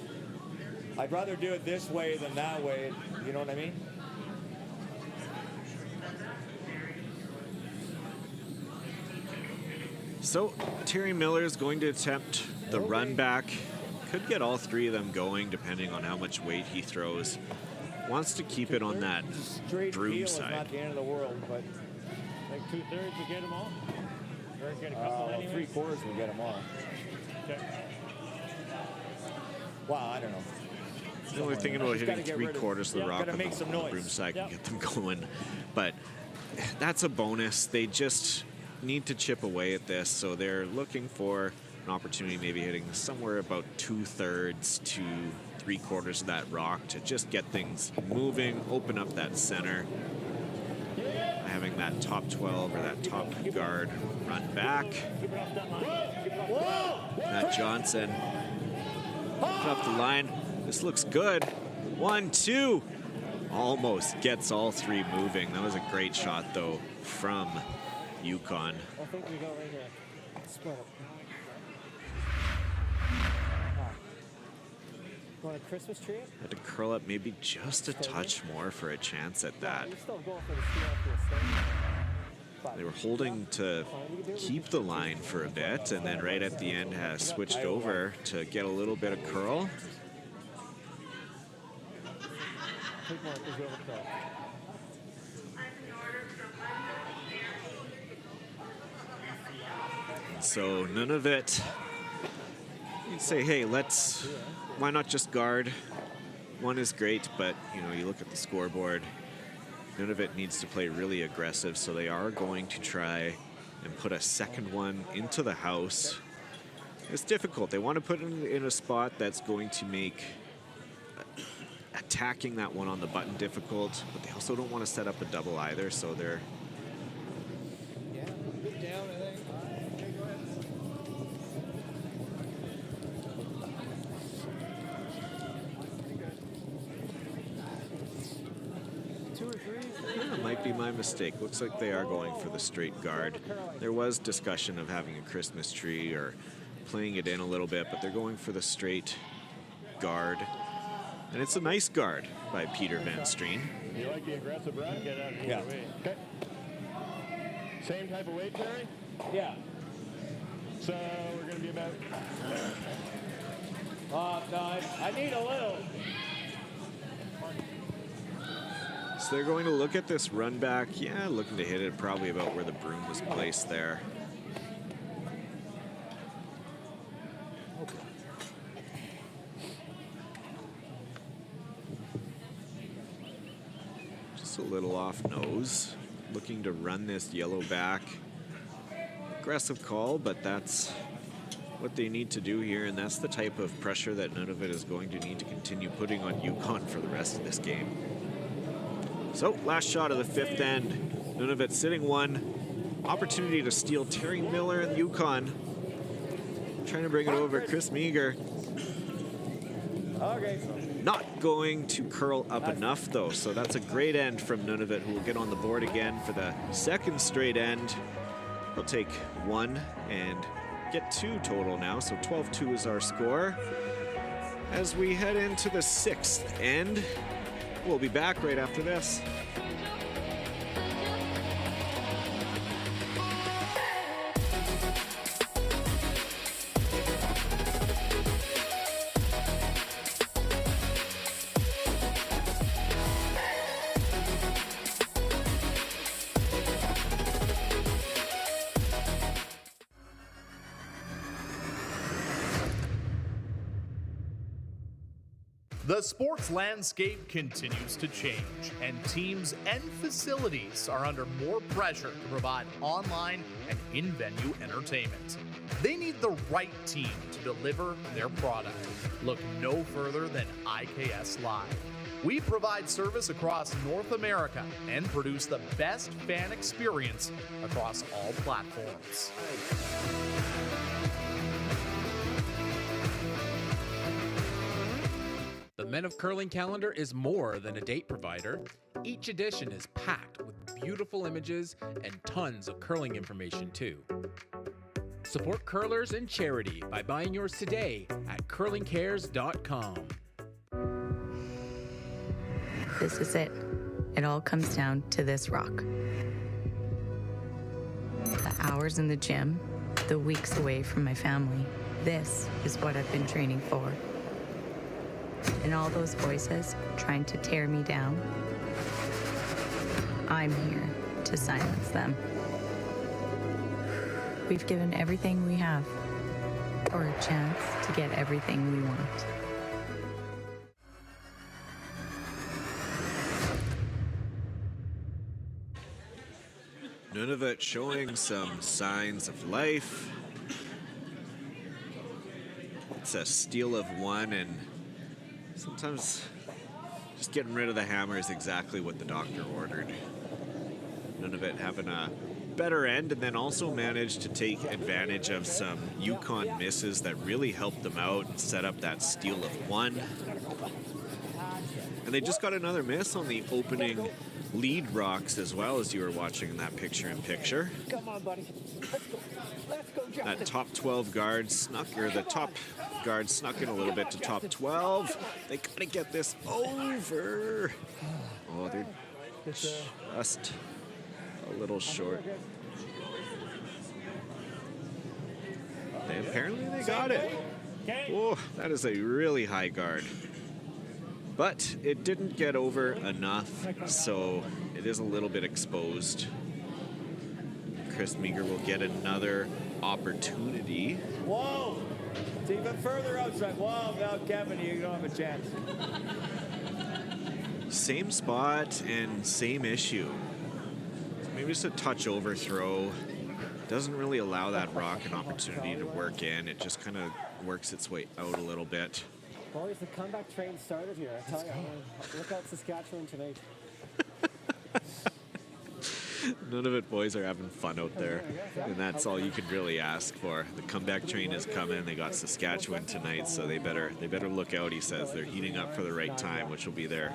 I'd rather do it this way than that way. You know what I mean? So Terry Miller is going to attempt the run back. Could get all 3 of them going depending on how much weight he throws. Wants to keep it on that broom side. Not the end of the world, but like 2/3 to get them all? Or get a couple anyways? 3/4 will get them all. Okay. Wow, I don't know. I'm only thinking about hitting 3/4 of the rock on make some the noise. broom side and get them going. But that's a bonus. They just need to chip away at this, so they're looking for an opportunity, maybe hitting somewhere about 2/3 to 3/4 of that rock to just get things moving, open up that center. Having that top 12 or that top guard run back. Matt Johnson off the line. This looks good. 1-2. Almost gets all 3 moving. That was a great shot, though, from Yukon. I think we go right here. Split it. Want a Christmas tree? Had to curl up maybe just a touch more for a chance at that. You're still going for the steal after a stone. They were holding to keep the line for a bit, and then right at the end has switched over to get a little bit of curl. Take more, because you have a curl. So Nunavut, you'd say, hey, why not just guard? 1 is great, but you look at the scoreboard. Nunavut needs to play really aggressive, so they are going to try and put a second one into the house. It's difficult. They want to put it in a spot that's going to make attacking that one on the button difficult, but they also don't want to set up a double either, so they're Down, I think. might be my mistake. Looks like they are going for the straight guard. There was discussion of having a Christmas tree or playing it in a little bit, but they're going for the straight guard. And it's a nice guard by Peter Van Streen. You like the aggressive run? Get out of here. Okay. Same type of weight, Terry? Yeah. So we're going to be about... No, I need a little. So they're going to look at this run back. Yeah, looking to hit it probably about where the broom was placed there. Just a little off nose. Looking to run this yellow back. Aggressive call, but that's what they need to do here, and that's the type of pressure that Nunavut is going to need to continue putting on Yukon for the rest of this game. So, last shot of the fifth end. Nunavut sitting one. Opportunity to steal Terry Miller and Yukon. Trying to bring it over. Chris Meager. Okay. Not going to curl up enough, though. So that's a great end from Nunavut, who will get on the board again for the second straight end. They'll take one and get two total now. So 12-2 is our score. As we head into the sixth end, we'll be back right after this. The sports landscape continues to change, and teams and facilities are under more pressure to provide online and in-venue entertainment. They need the right team to deliver their product. Look no further than IKS Live. We provide service across North America and produce the best fan experience across all platforms. The Men of Curling calendar is more than a date provider. Each edition is packed with beautiful images and tons of curling information too. Support curlers and charity by buying yours today at curlingcares.com. This is it. It all comes down to this rock. The hours in the gym, the weeks away from my family. This is what I've been training for. And all those voices trying to tear me down, I'm here to silence them. We've given everything we have for a chance to get everything we want. Nunavut showing some signs of life. It's a steal of one, and sometimes just getting rid of the hammer is exactly what the doctor ordered. Nunavut having a better end, and then also managed to take advantage of some Yukon misses that really helped them out and set up that steal of one. And they just got another miss on the opening lead rocks as well, as you were watching in that picture-in-picture. Come on, buddy. Let's go. Let's go, Justin. That top 12 guard snuck, or the top guard snuck in a little bit to top 12. They gotta get this over. Oh, they're just a little short. Apparently they got it. Oh, that is a really high guard. But it didn't get over enough, so it is a little bit exposed. Chris Meager will get another opportunity. Whoa! It's even further outside. Whoa, now Kevin, you don't have a chance. Same spot and same issue. Maybe just a touch overthrow. Doesn't really allow that rock an opportunity to work in. It just kind of works its way out a little bit. Boys, the comeback train started here. I tell you, look out Saskatchewan tonight. Nunavut boys are having fun out there, and that's all you can really ask for. The comeback train is coming. They got Saskatchewan tonight, so they better look out. He says they're heating up for the right time, which will be their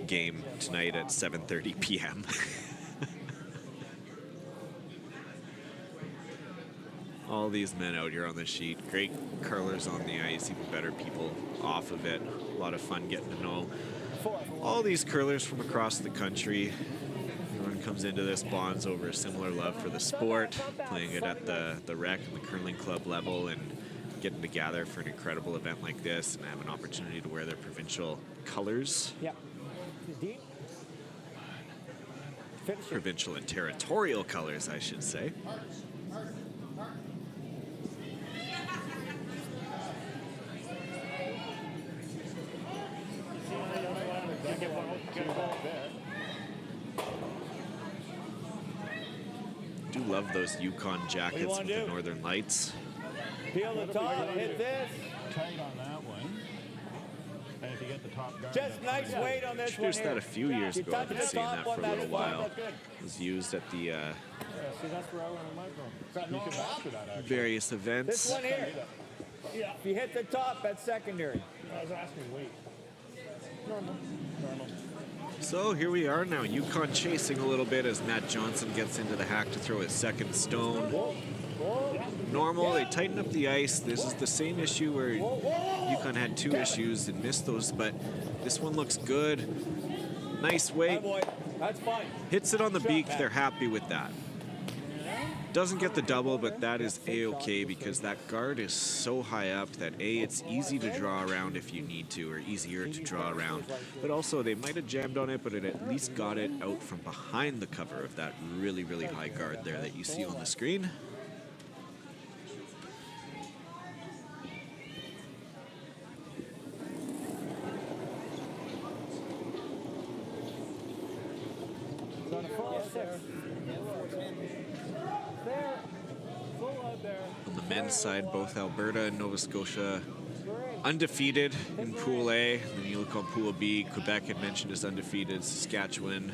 game tonight at 7:30 p.m. All these men out here on the sheet, great curlers on the ice, even better people off of it. A lot of fun getting to know all these curlers from across the country. Everyone comes into this, bonds over a similar love for the sport, playing it at the rec and the curling club level, and getting together for an incredible event like this and have an opportunity to wear their provincial colors. Yeah. Deep. Provincial and territorial colors, I should say. Do love those Yukon jackets with the Northern Lights. Peel the top, hit this. Tight on that one. And if you get the top guard, just nice weight on this one. Introduced that a few years ago. I've been seeing that for a little while. It was used at the see, that's where I want my you can master that, actually. various events. This one here. Yeah. If you hit the top, that's secondary. I was asking weight. Normal. So here we are now, Yukon chasing a little bit as Matt Johnson gets into the hack to throw his second stone. Normal, they tighten up the ice. This is the same issue where Yukon had 2 issues and missed those, but this one looks good. Nice weight. That's fine. Hits it on the beak, they're happy with that. Doesn't get the double, but that is A-okay because that guard is so high up that A, it's easy to draw around if you need to, or easier to draw around. But also, they might have jammed on it, but it at least got it out from behind the cover of that really, really high guard there that you see on the screen. On the men's side, both Alberta and Nova Scotia undefeated in Pool A. Then you look on Pool B, Quebec had mentioned is undefeated, Saskatchewan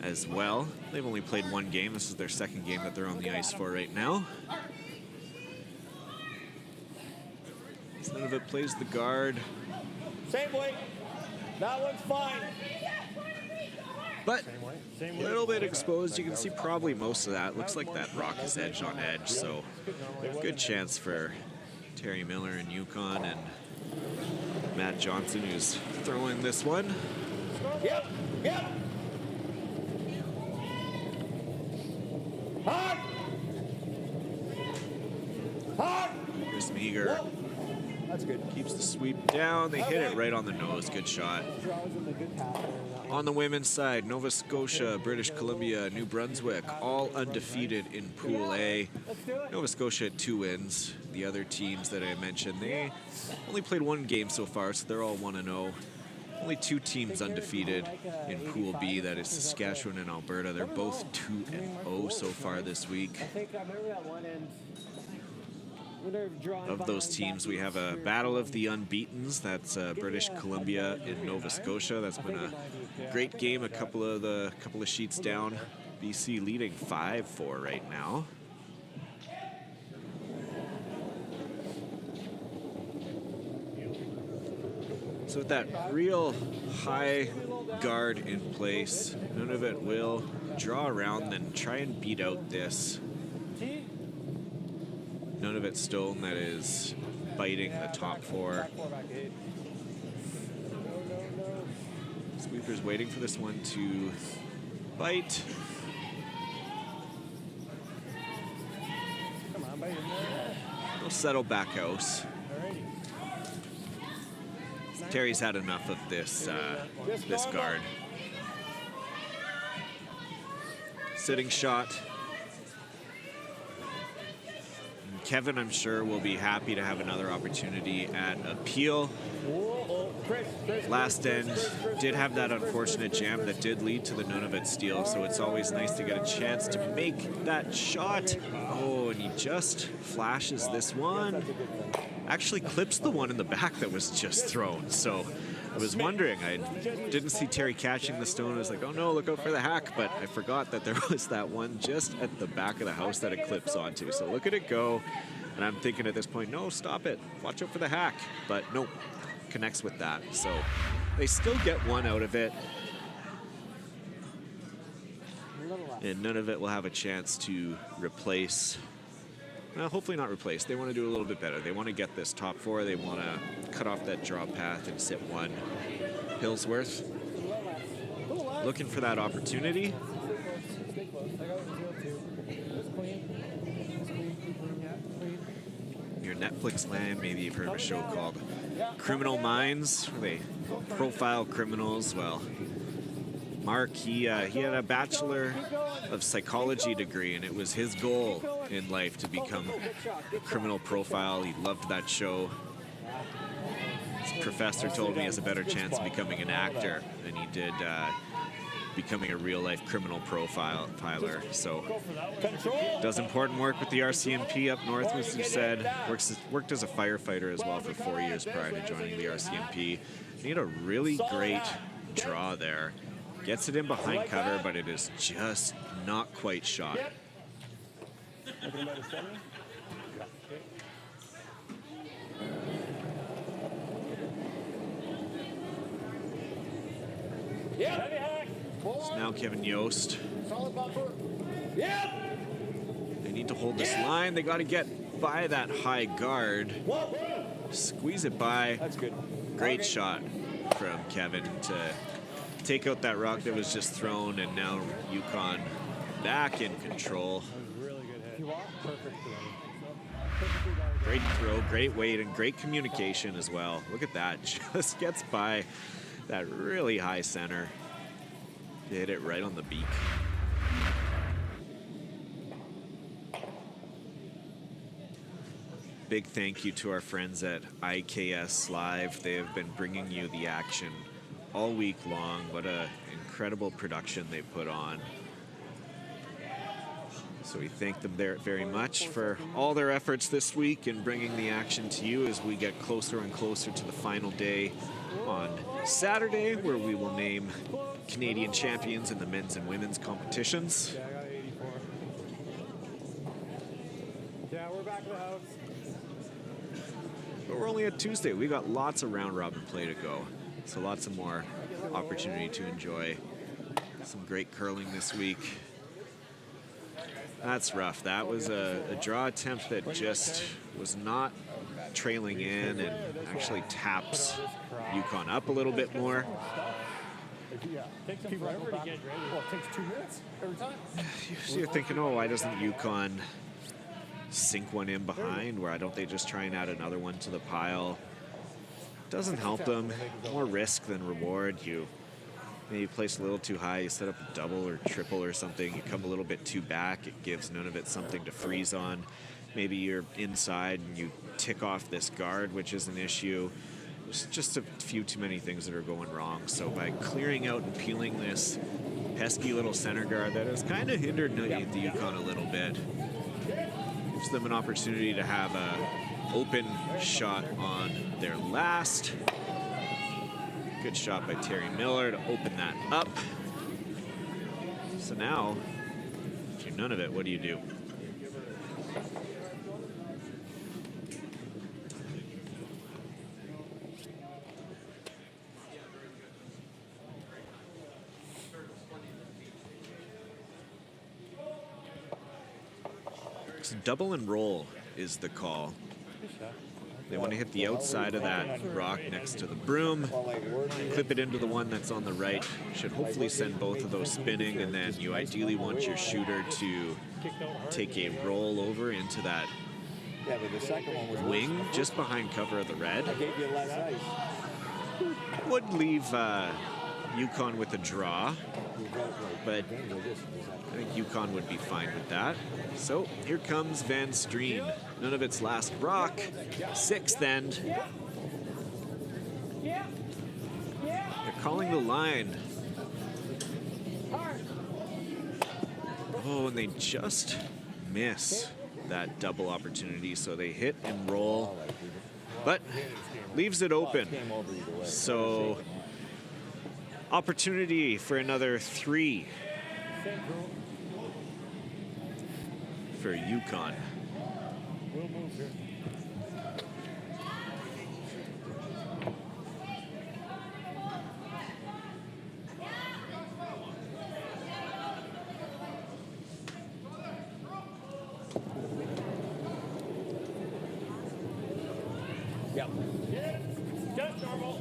as well. They've only played 1 game. This is their 2nd game that they're on the ice for right now. None of it plays the guard. Same weight. That one's fine. But a little bit exposed. You can see probably most of that. Looks like that rock is edge on edge, so good chance for Terry Miller and Yukon and Matt Johnson, who's throwing this one. Yep. Hard. Chris Meager That's good. keeps the sweep down. They hit it right on the nose. Good shot. On the women's side, Nova Scotia, British Columbia, New Brunswick, all undefeated in Pool A. Nova Scotia had 2 wins. The other teams that I mentioned, they only played 1 game so far, so they're all 1-0. Only 2 teams undefeated in Pool B, that is Saskatchewan and Alberta. They're both 2-0 so far this week. I think I remember that one end. Of those teams, we have a battle of the unbeatens. That's British Columbia and Nova Scotia. That's been a great game. A couple of sheets down. BC leading 5-4 right now. So with that real high guard in place, none of it will draw around, then try and beat out this None of it stone that is biting the top 4. Sweeper's waiting for this one to bite. They'll settle back house. Terry's had enough of this this guard. Sitting shot. Kevin, I'm sure, will be happy to have another opportunity at appeal. Last end did have that unfortunate jam that did lead to the Nunavut steal, so it's always nice to get a chance to make that shot. Oh, and he just flashes this one. Actually clips the one in the back that was just thrown, so I was wondering. I didn't see Terry catching the stone. I was like, oh no, look out for the hack, but I forgot that there was that one just at the back of the house that it clips onto. So look at it go, and I'm thinking at this point, no, stop it. Watch out for the hack, but nope, connects with that. So they still get one out of it. A little And none of it will have a chance to replace, well, hopefully not replace. They want to do a little bit better. They want to get this top 4. They want to cut off that draw path and sit 1. Hillsworth looking for that opportunity. Stay close. I got it 0-2. Just clean. Your Netflix land, maybe you've heard of a show called Criminal Minds, where they profile criminals. Well, Mark, he had a Bachelor of Psychology degree, and it was his goal in life to become a criminal profile. He loved that show. His professor told me he has a better chance of becoming an actor than he did becoming a real-life criminal profiler. So does important work with the RCMP up north, as you said. Worked as a firefighter as well for 4 years prior to joining the RCMP. He had a really great draw there. Gets it in behind cover, but it is just not quite shot. So now Kevin Yost. They need to hold this line. They got to get by that high guard. Squeeze it by. That's good. Great shot from Kevin to take out that rock that was just thrown, and now Yukon back in control. Great throw, great weight, and great communication as well. Look at that. Just gets by that really high center. Hit it right on the beak. Big thank you to our friends at IKS Live. They have been bringing you the action all week long. What an incredible production they put on. So we thank them very much for all their efforts this week in bringing the action to you as we get closer and closer to the final day on Saturday, where we will name Canadian champions in the men's and women's competitions. Yeah, I got 84. Yeah, we're back to the house. But we're only at Tuesday. We got lots of round robin play to go. So lots of more opportunity to enjoy some great curling this week. That's rough. That was a draw attempt that just was not trailing in and actually taps Yukon up a little bit more. Yeah, takes forever to get ready. Well, it takes 2 minutes every time. You're thinking, oh, why doesn't Yukon sink one in behind? Why don't they just try and add another one to the pile? Doesn't help them. More risk than reward. You maybe place a little too high, you set up a double or triple or something, you come a little bit too back, it gives none of it something to freeze on. Maybe you're inside and you tick off this guard, which is an issue. There's just a few too many things that are going wrong. So by clearing out and peeling this pesky little center guard that has kind of hindered the Yukon a little bit, gives them an opportunity to have a open shot on their last. Good shot by Terry Miller to open that up. So now, if you're none of it, what do you do? So double and roll is the call. They want to hit the outside of that rock next to the broom, clip it into the one that's on the right. Should hopefully send both of those spinning, and then you ideally want your shooter to take a roll over into that wing just behind cover of the red. Would leave Yukon with a draw, but I think Yukon would be fine with that. So here comes Van Streen. None of its last rock. 6th end. They're calling the line. Oh, and they just miss that double opportunity. So they hit and roll, but leaves it open. So opportunity for another 3 for Yukon. We'll move here. Yeah. Just normal.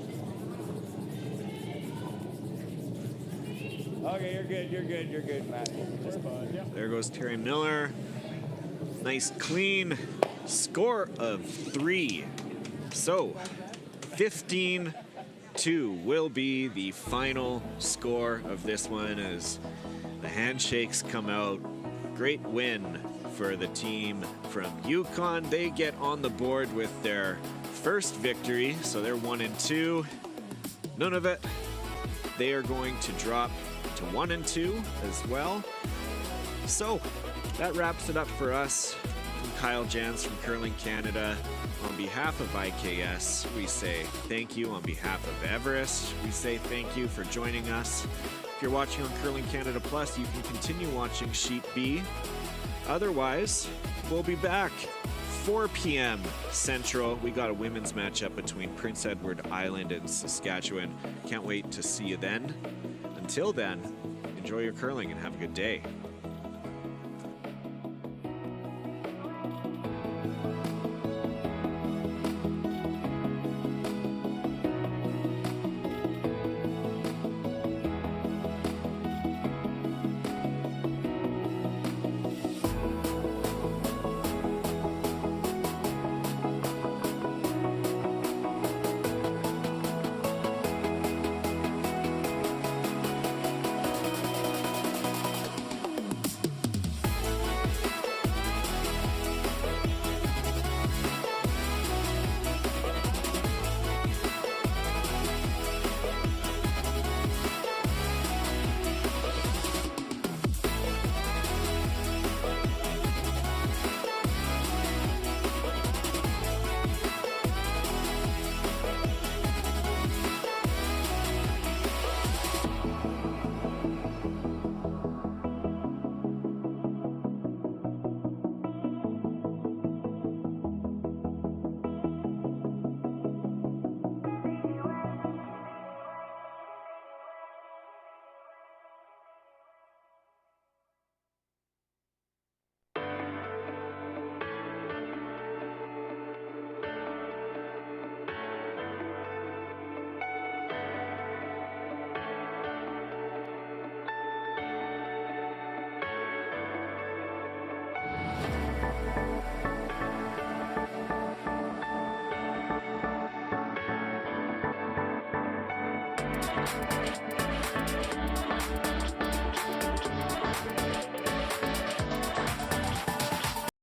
Okay, you're good, Matt. Just fine. Yeah. There goes Terry Miller. Nice clean score of 3. So 15-2 will be the final score of this one as the handshakes come out. Great win for the team from Yukon. They get on the board with their first victory, so they're 1-2. Nunavut, they are going to drop to 1-2 as well. So that wraps it up for us. I'm Kyle Jans from Curling Canada. On behalf of IKS, we say thank you. On behalf of Everett, we say thank you for joining us. If you're watching on Curling Canada Plus, you can continue watching Sheet B. Otherwise, we'll be back 4 p.m. Central. We got a women's matchup between Prince Edward Island and Saskatchewan. Can't wait to see you then. Until then, enjoy your curling and have a good day.